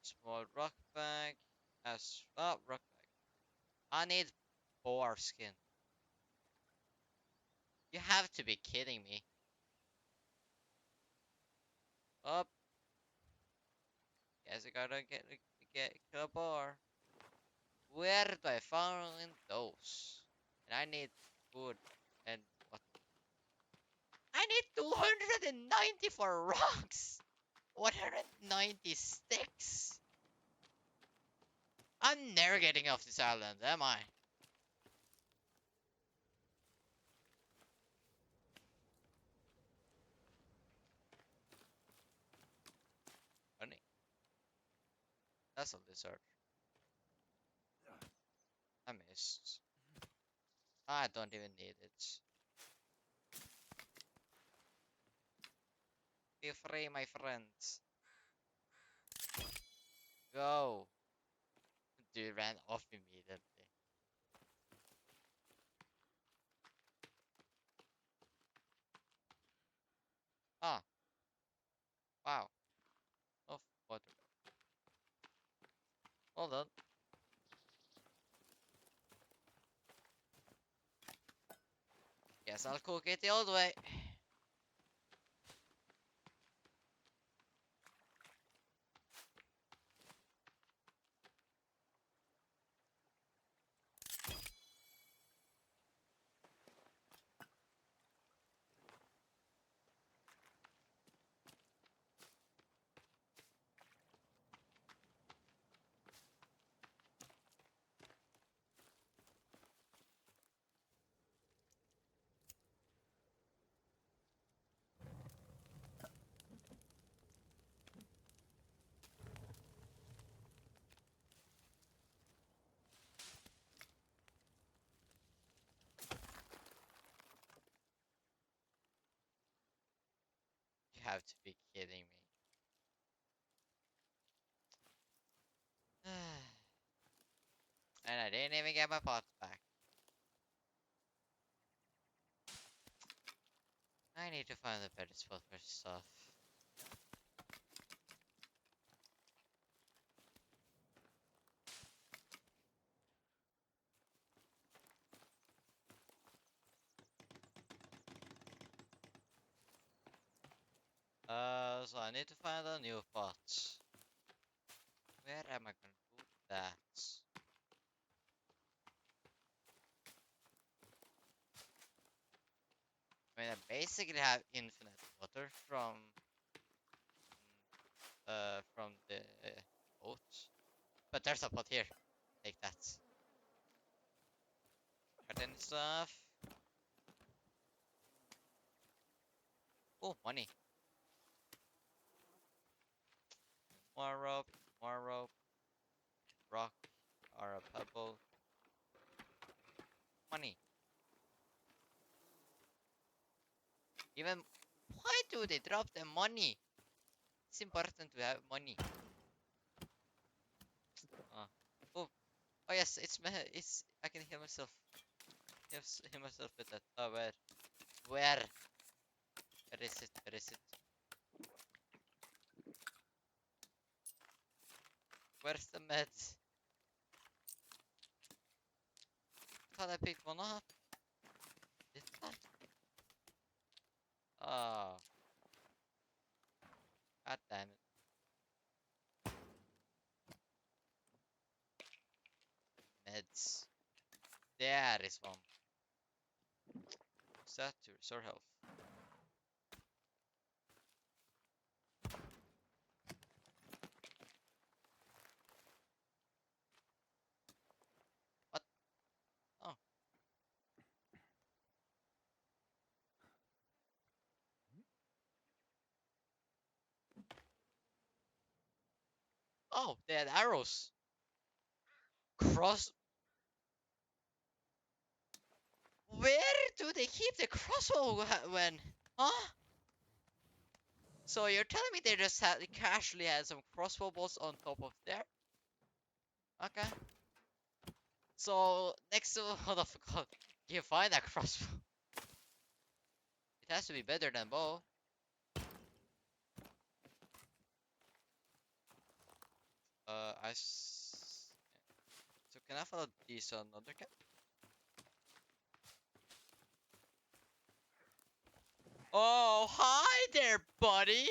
small rock bag. Rock bag. I need boar skin. You have to be kidding me. Up. Guess I gotta get kill a boar. Where do I find those? And I need food and what? I need 294 rocks. 190 sticks. I'm never getting off this island, am I? Funny. That's a lizard. I missed. I don't even need it. Be free, my friends. Go. Dude ran off immediately. Ah, wow. Oh, water. Hold on. Guess I'll cook it the old way. You have to be kidding me. And I didn't even get my pots back. I need to find a better spot for stuff. So I need to find a new pot. Where am I gonna do that? I mean, I basically have infinite water from the boat, but there's a pot here. Take that. Got any stuff? Oh, money. More rope. More rope. Rock or a pebble. Money. Even why do they drop the money? It's important to have money. Uh, oh, oh yes, it's. I can heal myself. Heal myself with that. Oh, where? Where? Where is it? Where is it? Where's the meds? I thought I picked one up. Did that? Oh, god damn it. Meds. There is one. Set to restore health. What? Oh. Oh, they had arrows. Cross. Where do they keep the crossbow when? Huh? So you're telling me they just had casually had some crossbow bolts on top of there? Okay. So next to what the fuck you find that crossbow? It has to be better than bow. So can I follow these on another cat? Oh, hi there, buddy.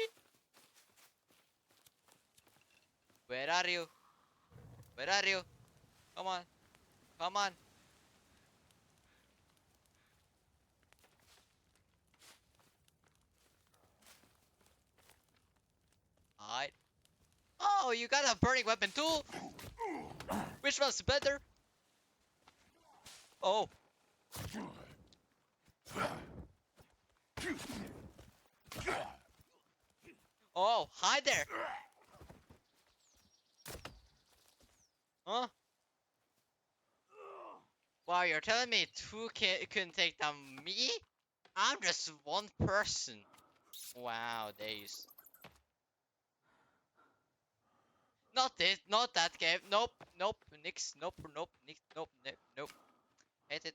Where are you? Where are you? Come on, come on. Hide. Oh, you got a burning weapon too. Which one's better? Oh, oh, hi there. Huh? Wow, you're telling me two couldn't take down me? I'm just one person. Wow, days. Not this, not that game. Nope, nope, nix, nope, nope, nix, nope, nope, nope. Hate it.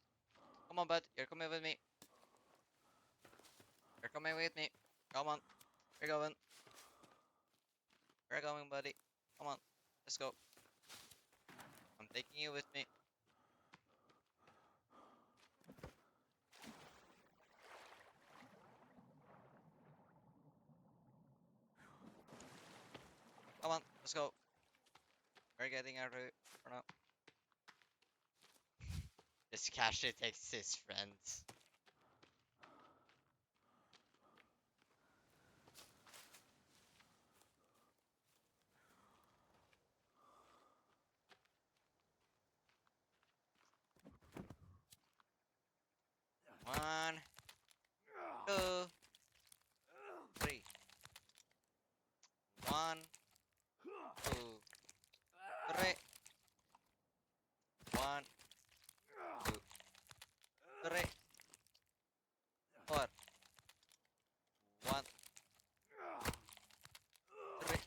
Come on, bud. You're coming with me. You're coming with me. Come on. We're going. We're going, buddy. Come on. Let's go. I'm taking you with me. Come on. Let's go. We're getting out of here for now. This casually takes his friends. One, two, three. One, two, three. One, two, three, four. One, three.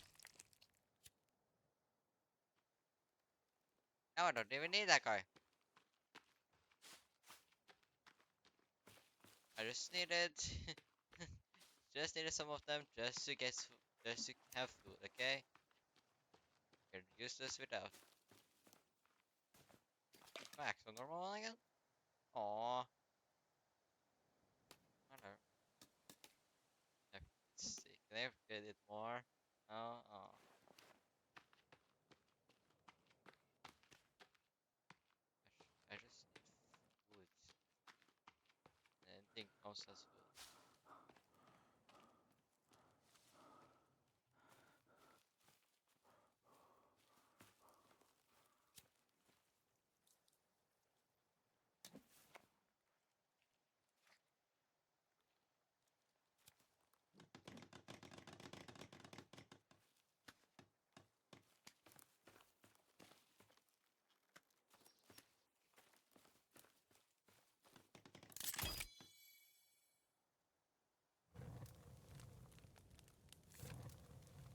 Now I don't even need that guy. I just needed, just needed some of them just to just to have food. Okay, you're useless without. Back to normal one again. Aww. Hello. Let's see. Can I get it more? Oh, oh. Almost has food.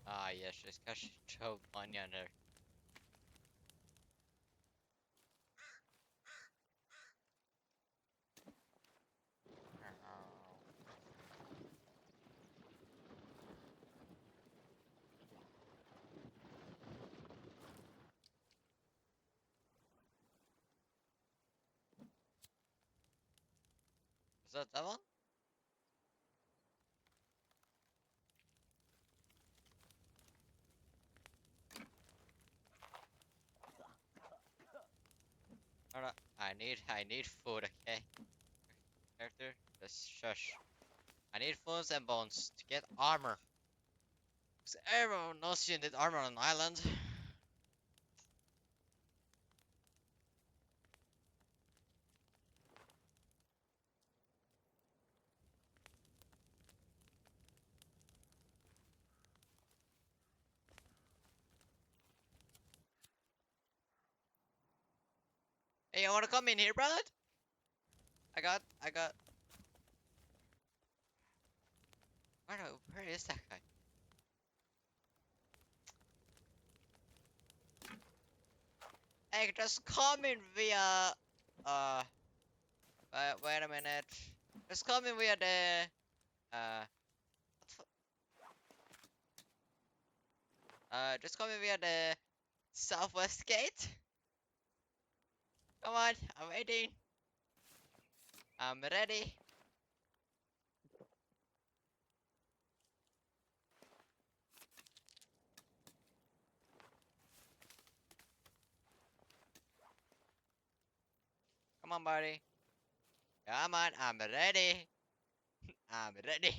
Ah, yes, just cash drove money on there. Is that one? Alright, I need food, okay? Character, just shush. I need phones and bones to get armor. Cause everyone knows you need armor on an island. Hey, you wanna come in here, brother? I got. Where is that guy? Hey, just come in via. Uh, wait a minute. Just come in via the. Uh, just come in via the southwest gate. Come on, I'm waiting. I'm ready. Come on, buddy. Come on, I'm ready. I'm ready.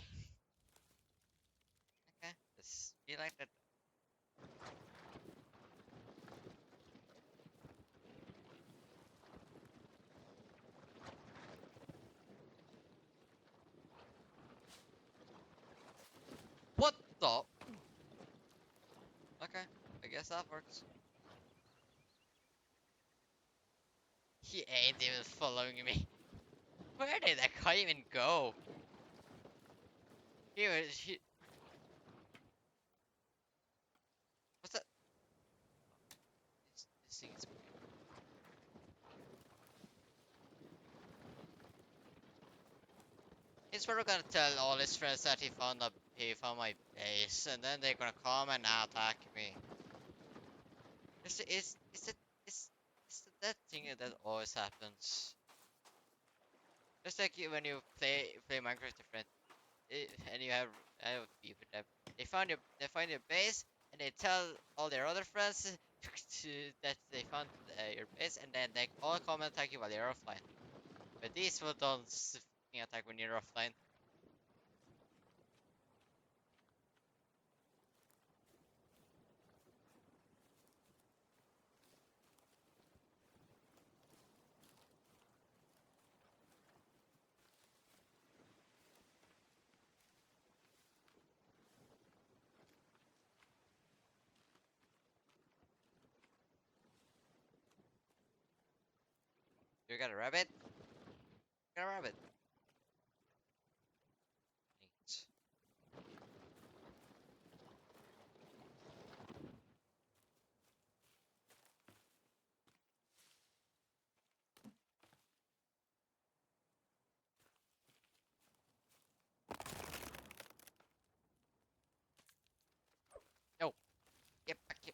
Okay, just be like that. What the? Okay, I guess that works. He ain't even following me. Where did that guy even go? He. What's that? This thing is. He's probably gonna tell all his friends that he found my base, and then they're gonna come and attack me. It's it's that thing that always happens. Just like when you play Minecraft with your friend, and you have beef with them. They find your base, and they tell all their other friends that they found your base, and then they all come and attack you while you're offline. But these will don't attack when you're offline. You got a rabbit? You got a rabbit. Neat. No, get back here.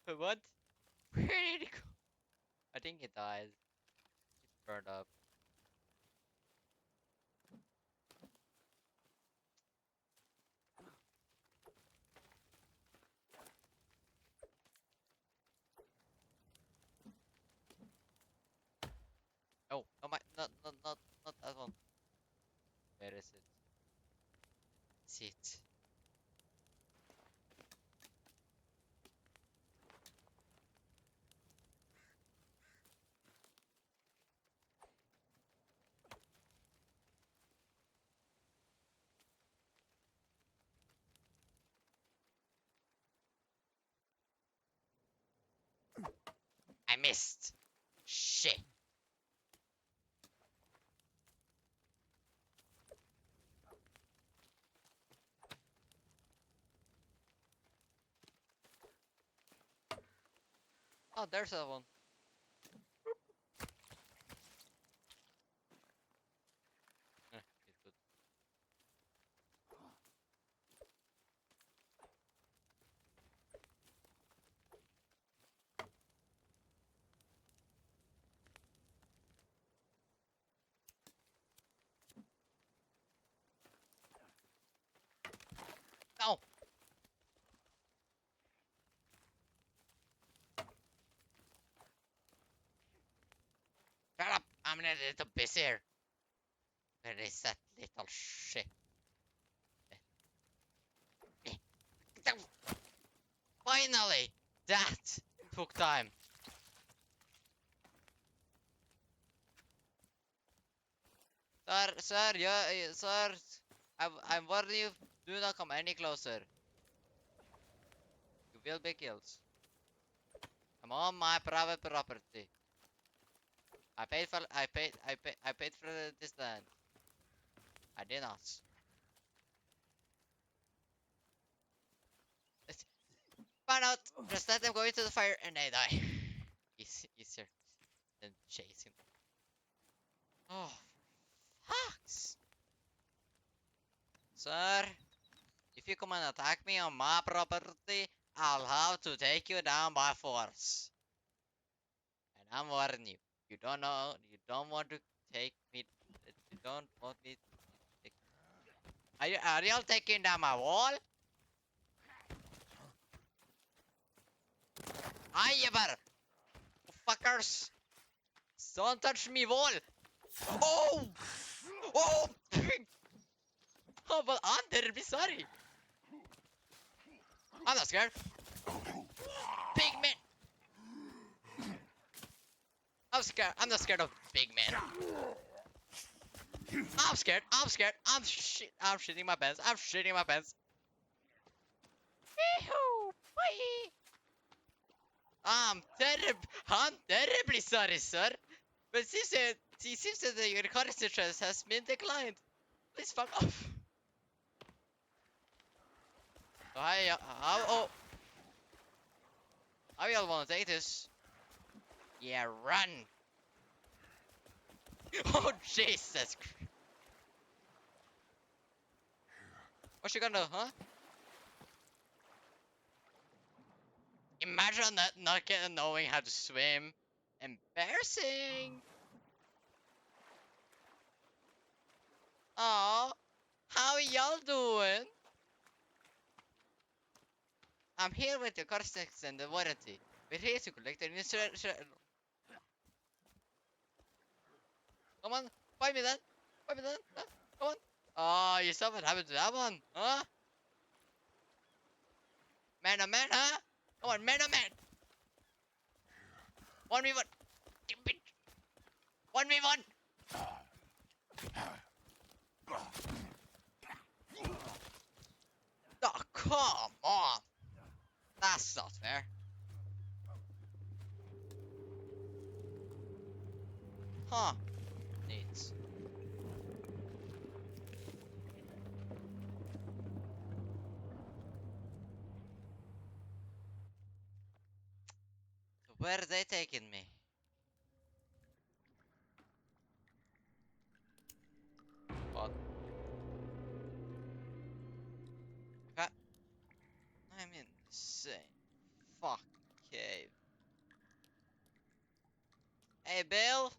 What? Where did he go? I think he died. He burned up. Oh, no, not that one. Where is it? See it. I missed. Shit. Oh, there's that one. It's good. No! Shut up! I'm a little busier. Where is that little shit? Finally! That took time. Sir, yeah, sir. I'm warning you, do not come any closer. You will be killed. I'm on my private property. I paid for this land. I did not. Let's find out. Just let them go into the fire and they die. Easier than chasing. Oh, fucks. Sir, if you come and attack me on my property, I'll have to take you down by force. And I'm warning you. You don't know. You don't want to take me. You don't want me. To take, are y'all taking down my wall? I ever. Fuckers. Don't touch me wall. Oh! Oh! Oh, but I'm terribly sorry. I'm not scared. Big man. I'm scared. I'm not scared of big man. I'm scared. I'm scared. I'm shitting my pants. I'm shitting my pants. Yee-hoo! Bye. I'm terribly sorry, sir. But it seems that your consciousness has been declined. Please fuck off. So how y'all wanna take this? Yeah, run. Oh Jesus! What you gonna do, huh? Imagine that not getting knowing how to swim. Embarrassing. Oh, how y'all doing? I'm here with the cosmetics and the warranty. We're here to collect the insurance. Come on, find me then. Find me then. Huh? Come on. Oh, you saw what happened to that one, huh? Man, oh man, huh? Come on, man, oh man. 1v1. 1v1. Oh, come on. That's not fair. Huh. Neat. So where are they taking me? What? If I'm insane. Fuck. Yeah. Hey, Bill?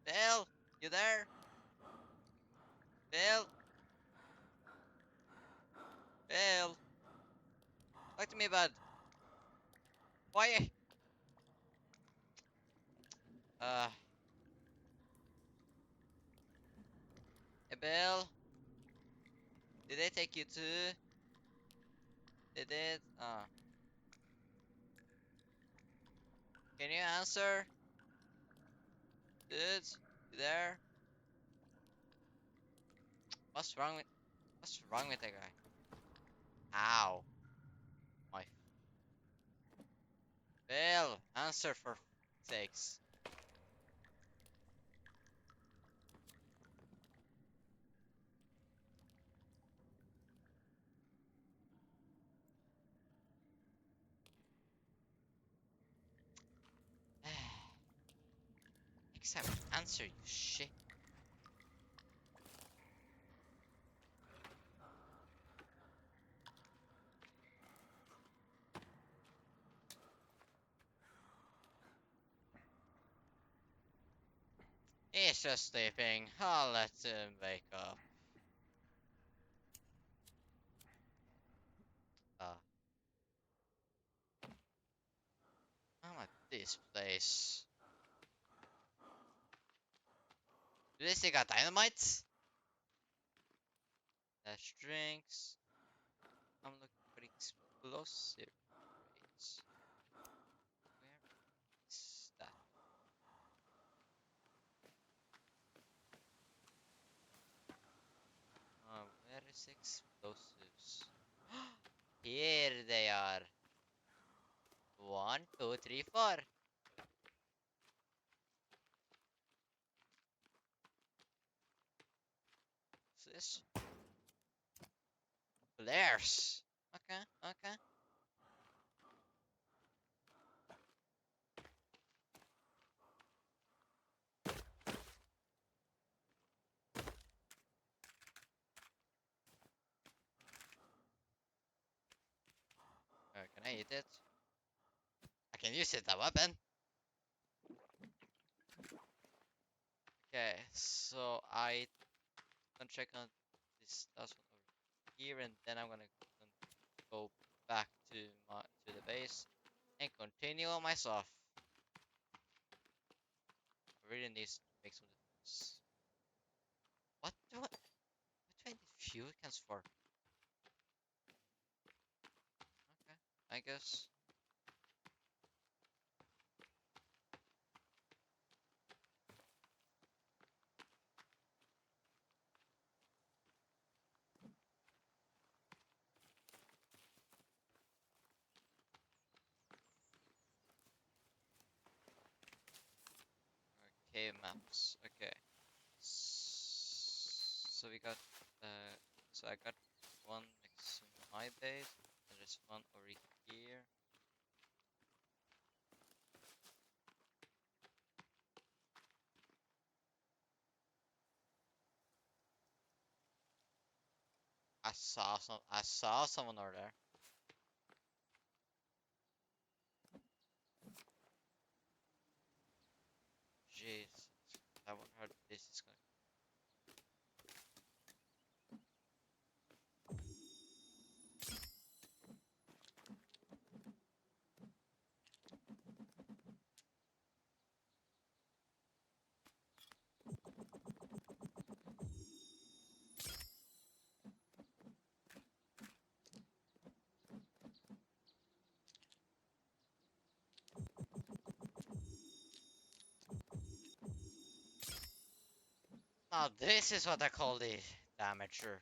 Bill? You there? Bill? Bill? Talk to me, bud. Why? Uh, hey, Bill? Did they take you too? They did? Can you answer? Dude? You there? What's wrong with that guy? Ow. My Bill, answer for sakes. Except answer, you shit. He's just sleeping. I'll let him wake up. Uh, I'm at this place. Do they still got dynamite? Dash drinks. I'm looking for explosive rates. Where is that? Where is explosives? Here they are. One, two, three, four. What's this? Flares. Okay, okay. Can I eat it? I can use it as a weapon. Okay, so I gonna check on this last one over here, and then I'm gonna go back to the base and continue on my stuff. I really need to make some defense. What do I need fuel cans for? Okay, I guess. Okay, maps. Okay. So we got so I got one next to my base, and there's one over here. I saw someone over there. Jesus. I wonder how this is going. Now this is what I call the damager.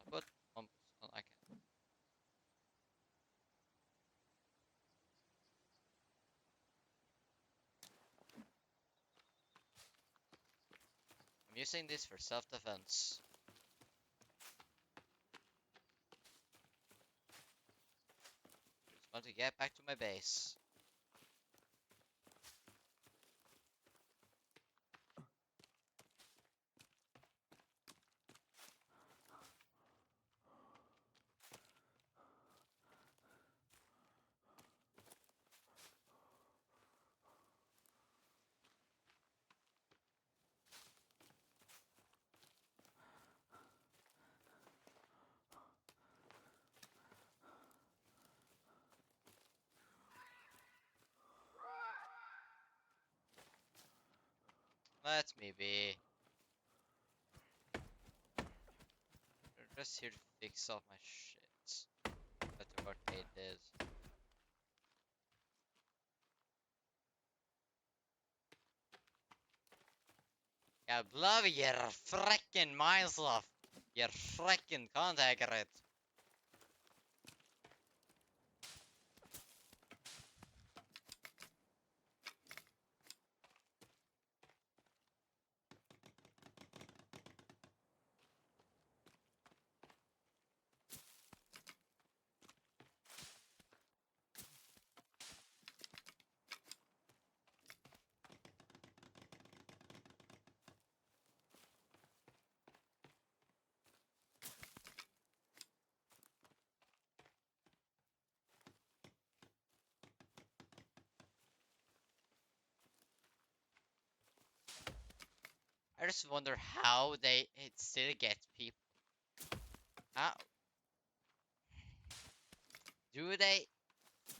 I put one on I can. I'm using this for self-defense. Just want to get back to my base. Let me be. They're just here to fix up my shit. That's what they did. Yeah, blow your frickin' minds off. Your frickin' contact it. I just wonder how it still gets people. How do they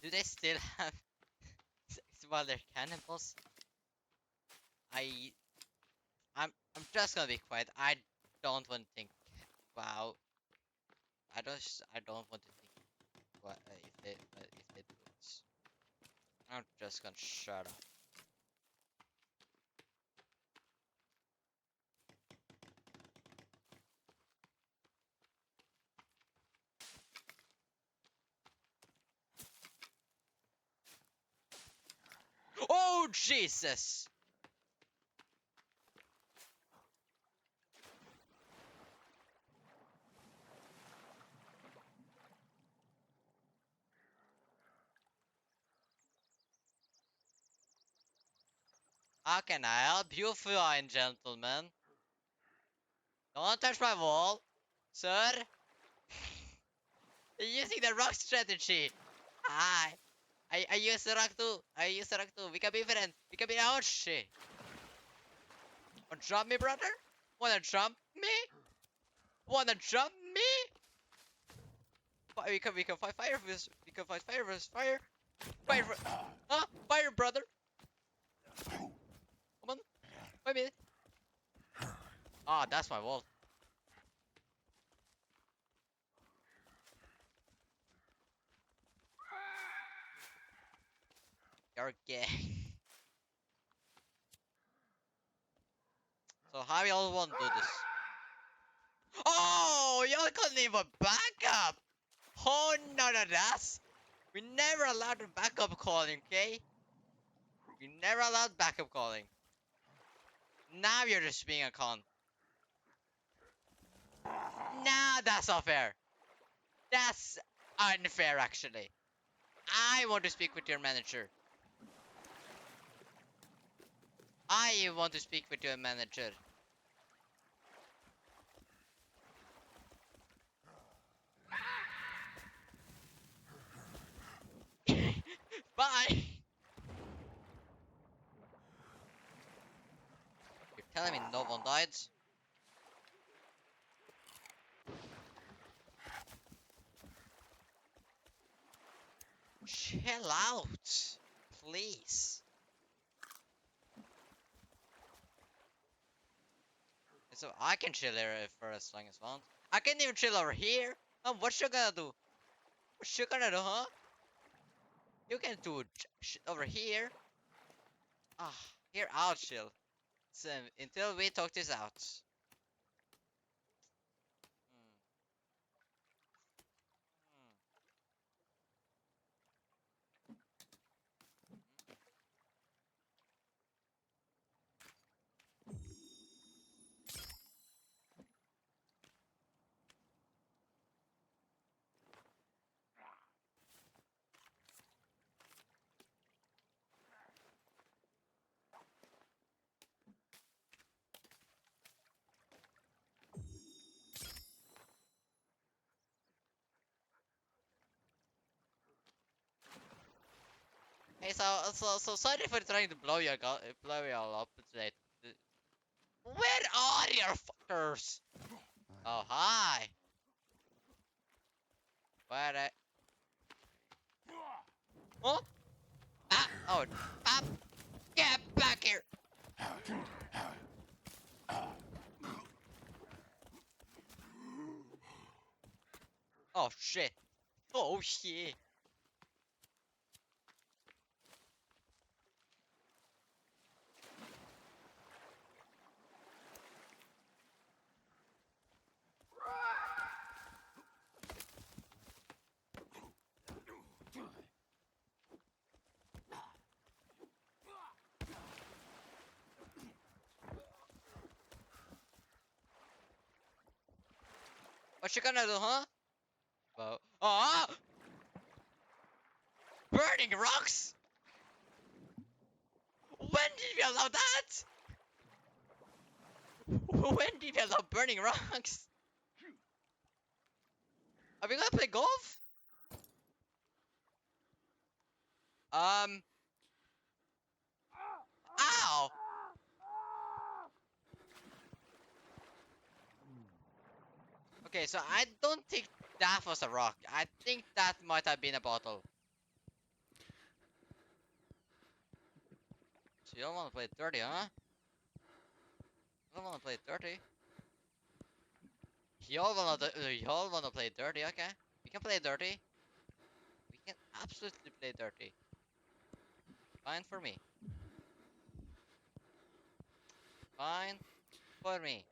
do they still have sex while they're cannibals? I I'm just gonna be quiet. I don't want to think. Wow. I don't want to think what if they do it. I'm just gonna shut up. Oh Jesus! How can I help you, fine gentlemen? Don't touch my wall, sir. You're using the rock strategy. Hi. I use the rock too. I use the rock too. We can be friends. We can be out shit. Wanna jump me, brother? Wanna jump me? Wanna jump me? We can fight fire with we can fight fire with fire. Fire huh? Fire brother. Come on. Wait a minute. Ah, that's my wall. You're gay. So how y'all wanna do this? Oh, y'all couldn't even back up. Oh no, no, that's we never allowed the backup calling, okay? We never allowed backup calling. Now you're just being a con. Nah, that's not fair. That's unfair, actually. I want to speak with your manager. I want to speak with your manager. Bye! You're telling me no one died? Chill out. Please. So I can chill here for as long as I want. I can even chill over here. What you gonna do? What you gonna do, huh? You can do over here. Ah, here I'll chill. So, until we talk this out. Hmm, hmm, Hey, so sorry for trying to blow you all up today. Where are your fuckers? Oh, hi. Where? Huh? Ah, oh, ah, get back here. Oh shit. Oh shit. What you gonna do, huh? Well, oh! Burning rocks? When did you allow that? When did you allow burning rocks? Are we gonna play golf? Um. Ow! Okay, so I don't think that was a rock. I think that might have been a bottle. So you don't want to play dirty, huh? You don't want to play dirty. Y'all wanna play dirty, okay? We can play dirty. We can absolutely play dirty. Fine for me. Fine for me.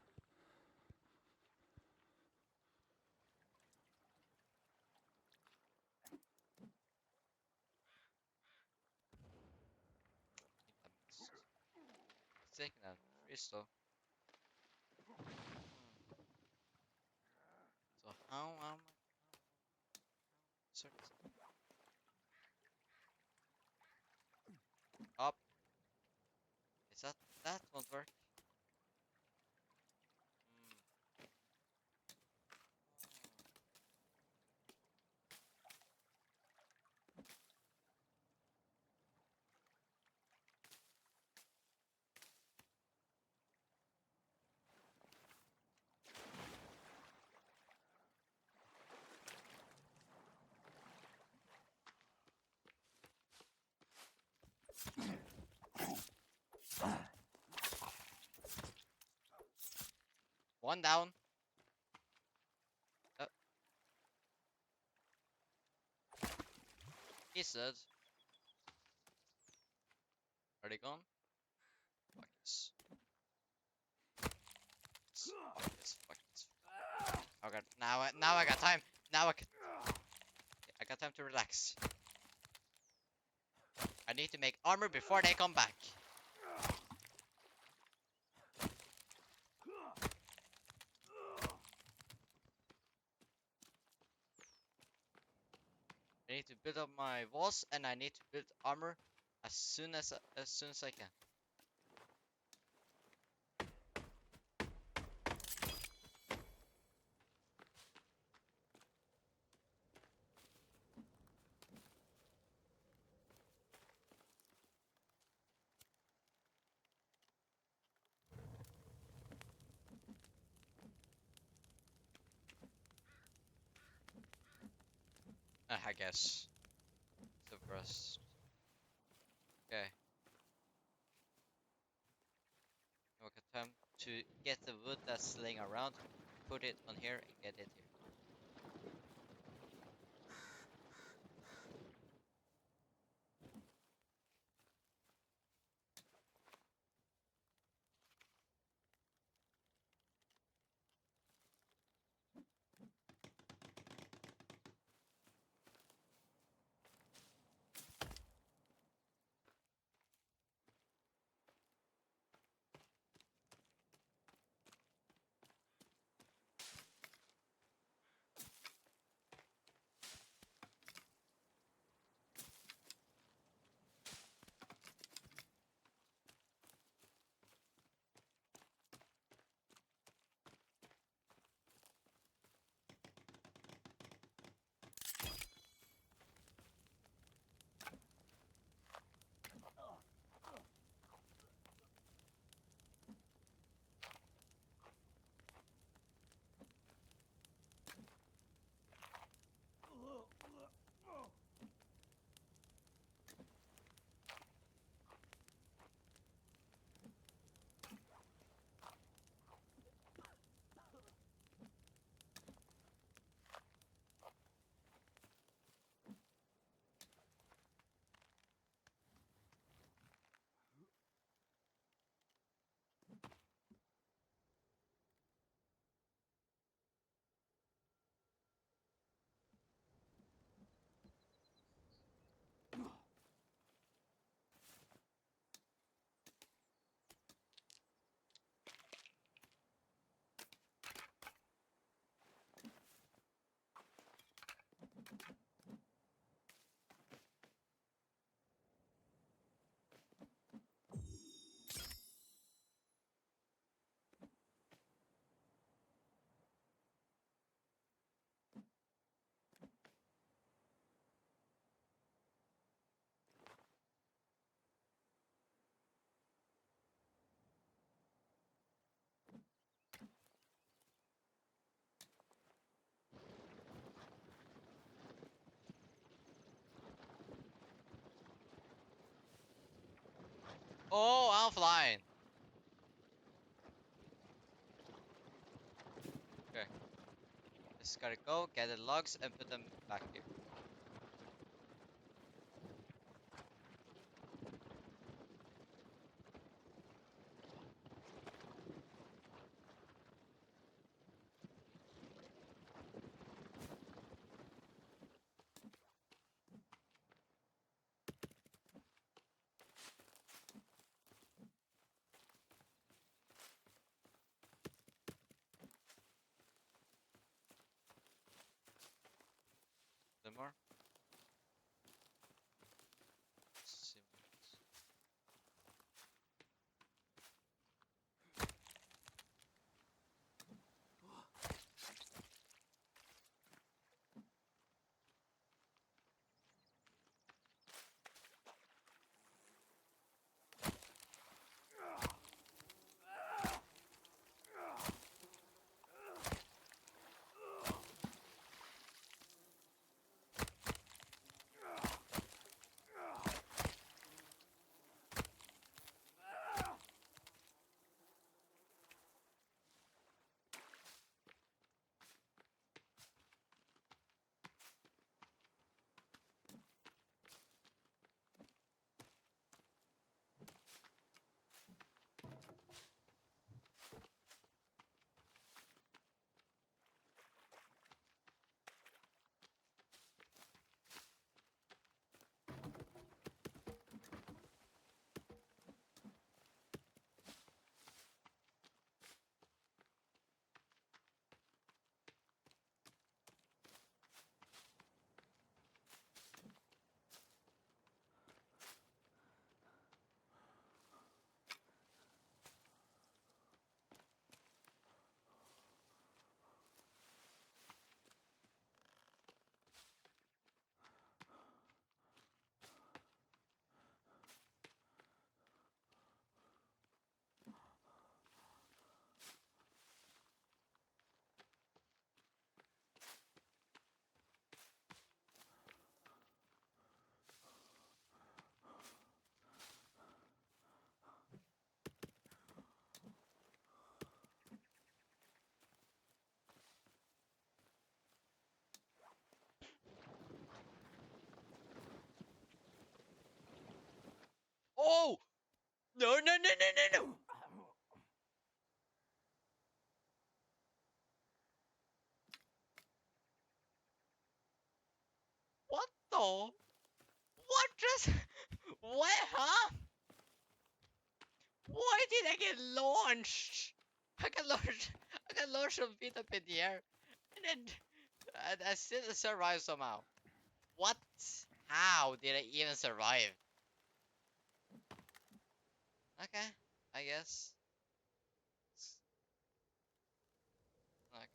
I think I'm taking a crystal. Hmm. So how am I sort this up? Is that won't work? Hmm. One down. Uh, he said. Are they gone? Fuck this. Fuck this. Fuck this. Okay, now I got time. Now I got time to relax. I need to make armor before they come back. I need to build up my walls and I need to build armor as soon as I can. I guess. Super rust. Okay. Okay, time to get the wood that's laying around, put it on here and get it here. Oh, I'm flying. Okay, just gotta go, gather logs, and put them back here. The more. Let's see what else. Oh! No, no, no, no, no, no! What the? What just? What, huh? Why did I get launched? I got launched. I got launched from feet up in the air, and then I still survived somehow. What? How did I even survive? Okay, I guess. Like,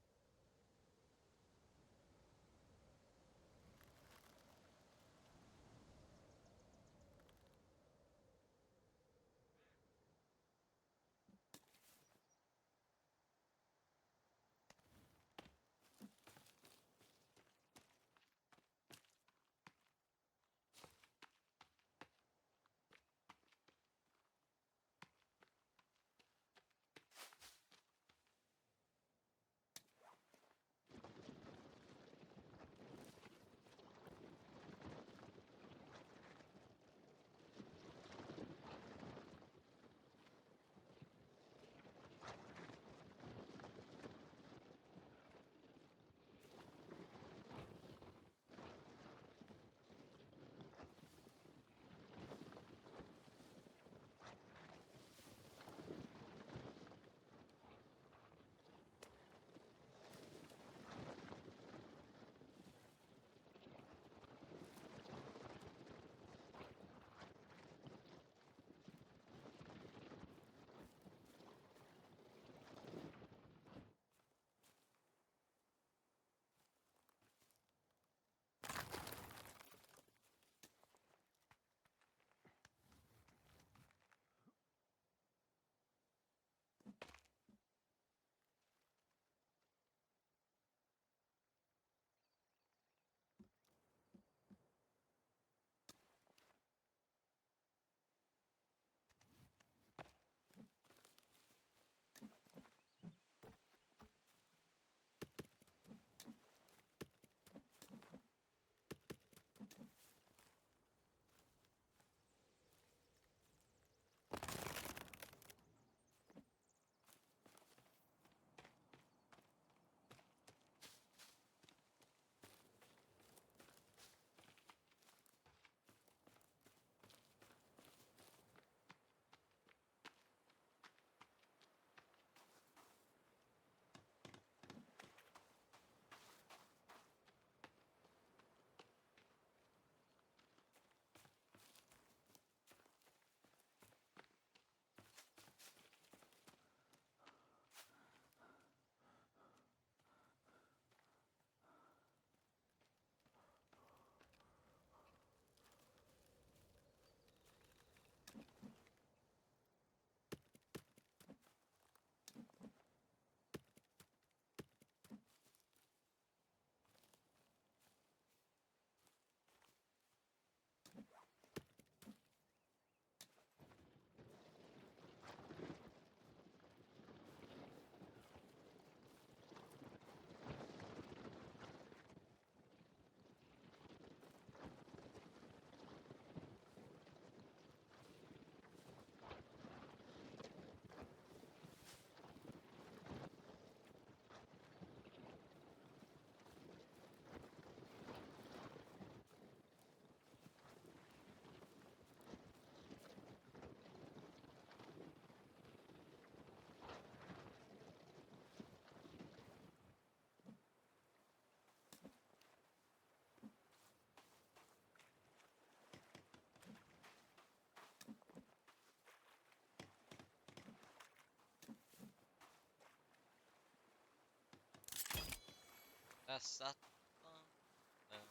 press that button.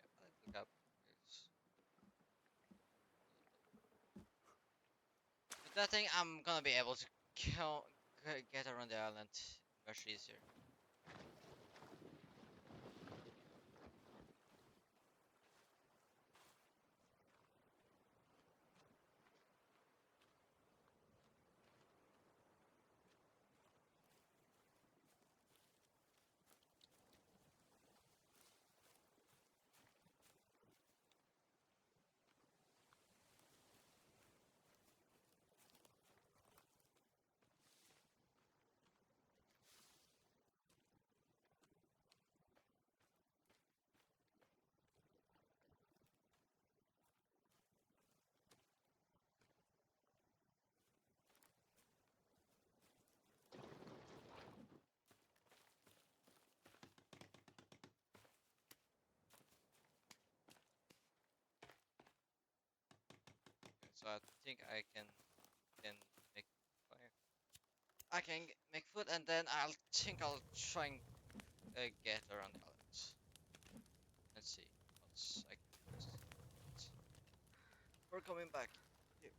Yeah, let's look up. With that thing, I'm gonna be able to get around the island much easier. Okay, so I think I can make fire. I can make food, and then I'll try and get around the island. Let's see what's I can use. We're coming back. Here.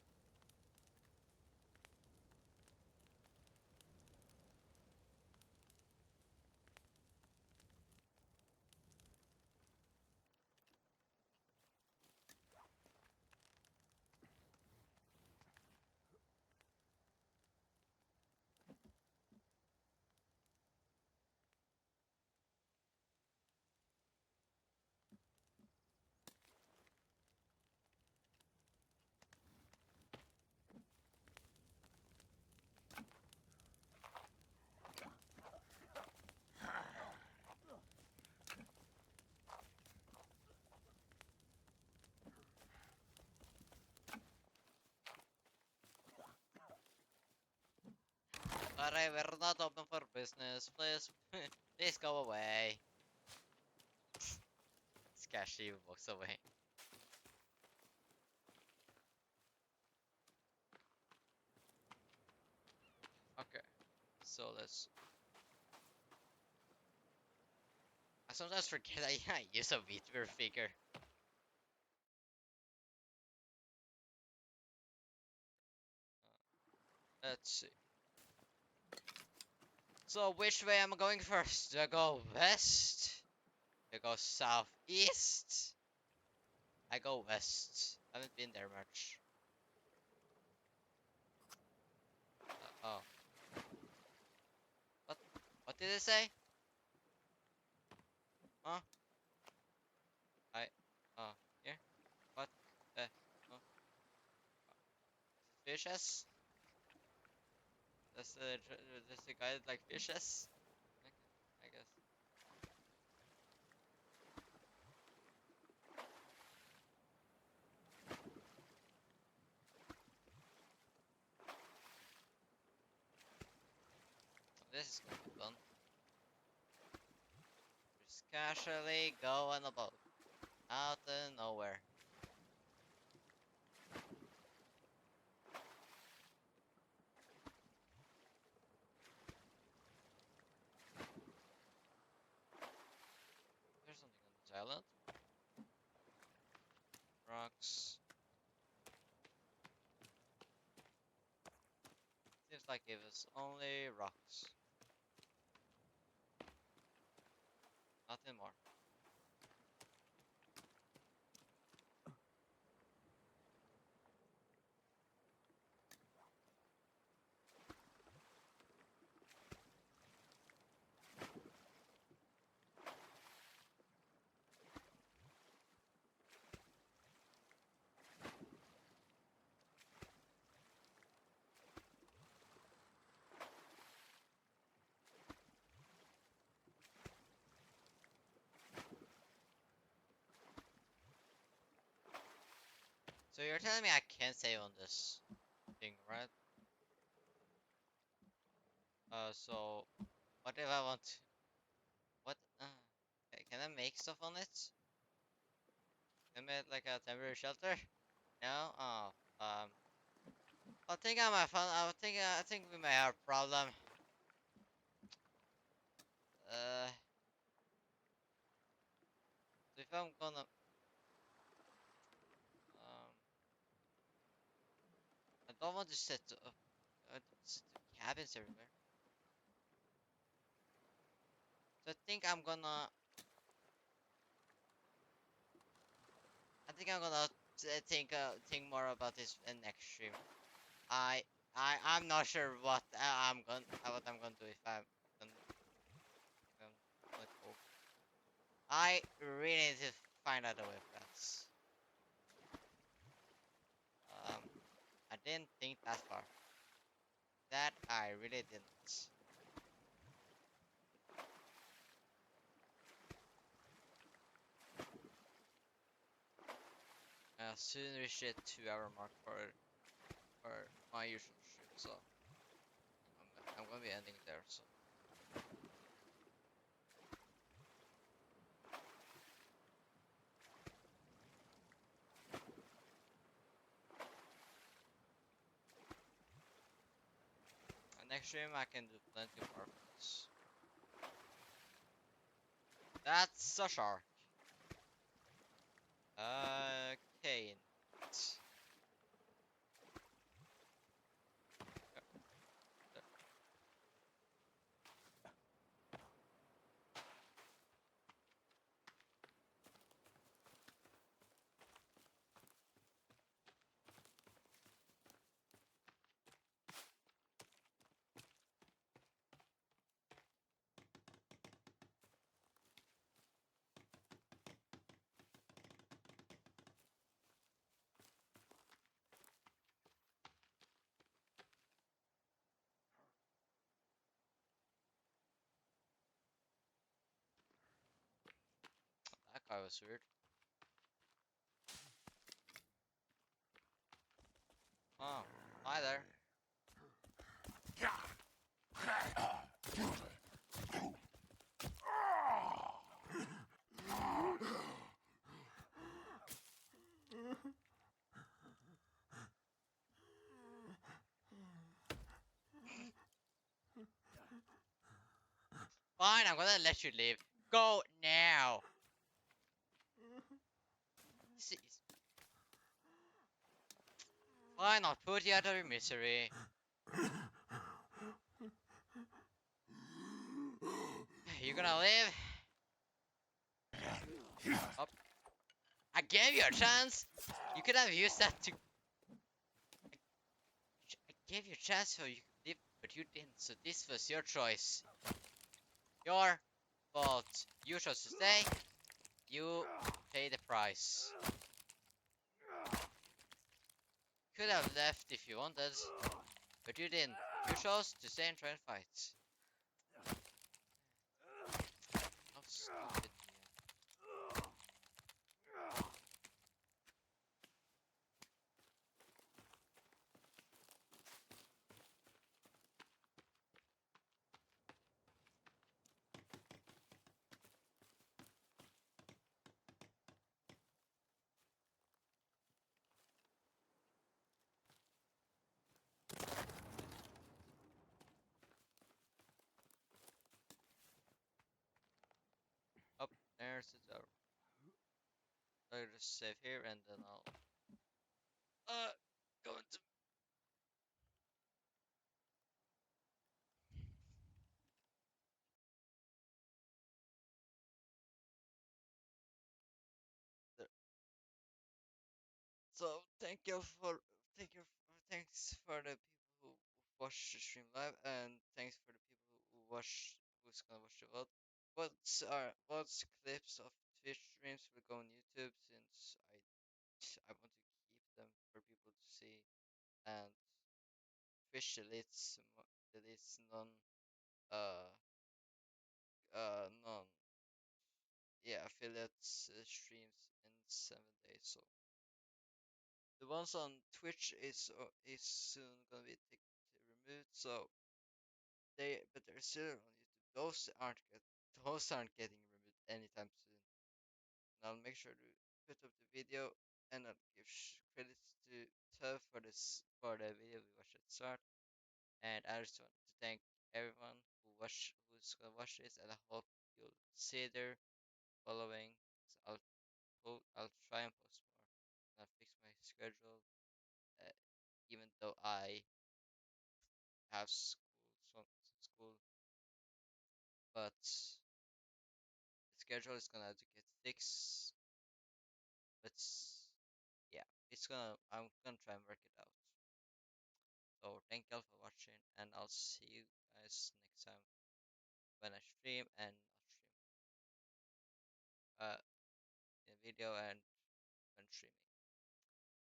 Alright, we're not open for business. Please, please go away. Skashi walks away. Okay, so let's. I sometimes forget I use a VTuber figure. Let's see. So which way am I going first? Do I go west? Do I go southeast? I go west. I haven't been there much. Oh, what? What did it say? Huh? I. Oh, here. What? Oh, fishes? Does the guy like fishes? Okay, I guess. This is gonna be fun. Just casually go on a boat out of nowhere. There's something on this island. Rocks. Seems like it was only rocks. Nothing more. So you're telling me I can't save on this thing, right? So what if I want to? What? Can I make stuff on it? Can I make like a temporary shelter? No? Oh, I think I might find. I think we may have a problem. Uh, so if I'm gonna um, I don't want to set up. I don't set up cabins everywhere. So I think I'm gonna think more about this in next stream. I I'm not sure what I'm gonna do gonna if I'm gonna go. I really need to find out a way for that. Um, I didn't think that far. That I really didn't. Soon reach the 2 hour mark for my usual stream, so I'm gonna be ending there. So next stream I can do plenty more of this. That's a shark. Okay. That guy was weird. Oh, hi there. Fine, I'm gonna let you leave. Go now. Fine, I'll put you out of your misery. You gonna leave? Oh, I gave you a chance. You could have used that to. I gave you a chance so you could leave, but you didn't. So this was your choice. Your fault. You chose to stay. You pay the price. Could have left if you wanted, but you didn't. You chose to stay and try and fight. How stupid. Oh, there's the door. I'll just save here and then I'll go into. There. So thanks for the people who watch the stream live, and thanks for the people who's gonna watch the VOD. What's clips of Twitch streams will go on YouTube since I want to keep them for people to see, and Twitch deletes uh non affiliates streams in 7 days. So the ones on Twitch is soon gonna be removed. So they're still on YouTube. Those aren't getting removed anytime soon. And I'll make sure to put up the video, and I'll give credits to Tuv for the video we watched at the start. And I just want to thank everyone who who's gonna watch this, and I hope you'll see there following. So I'll try and post more. I'll fix my schedule, uh, even though I have school, but the schedule is gonna have to get fixed. But yeah, I'm gonna try and work it out. So thank you all for watching, and I'll see you guys next time when I stream and not stream. In video and when streaming.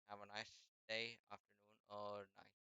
Have a nice day, afternoon, or night.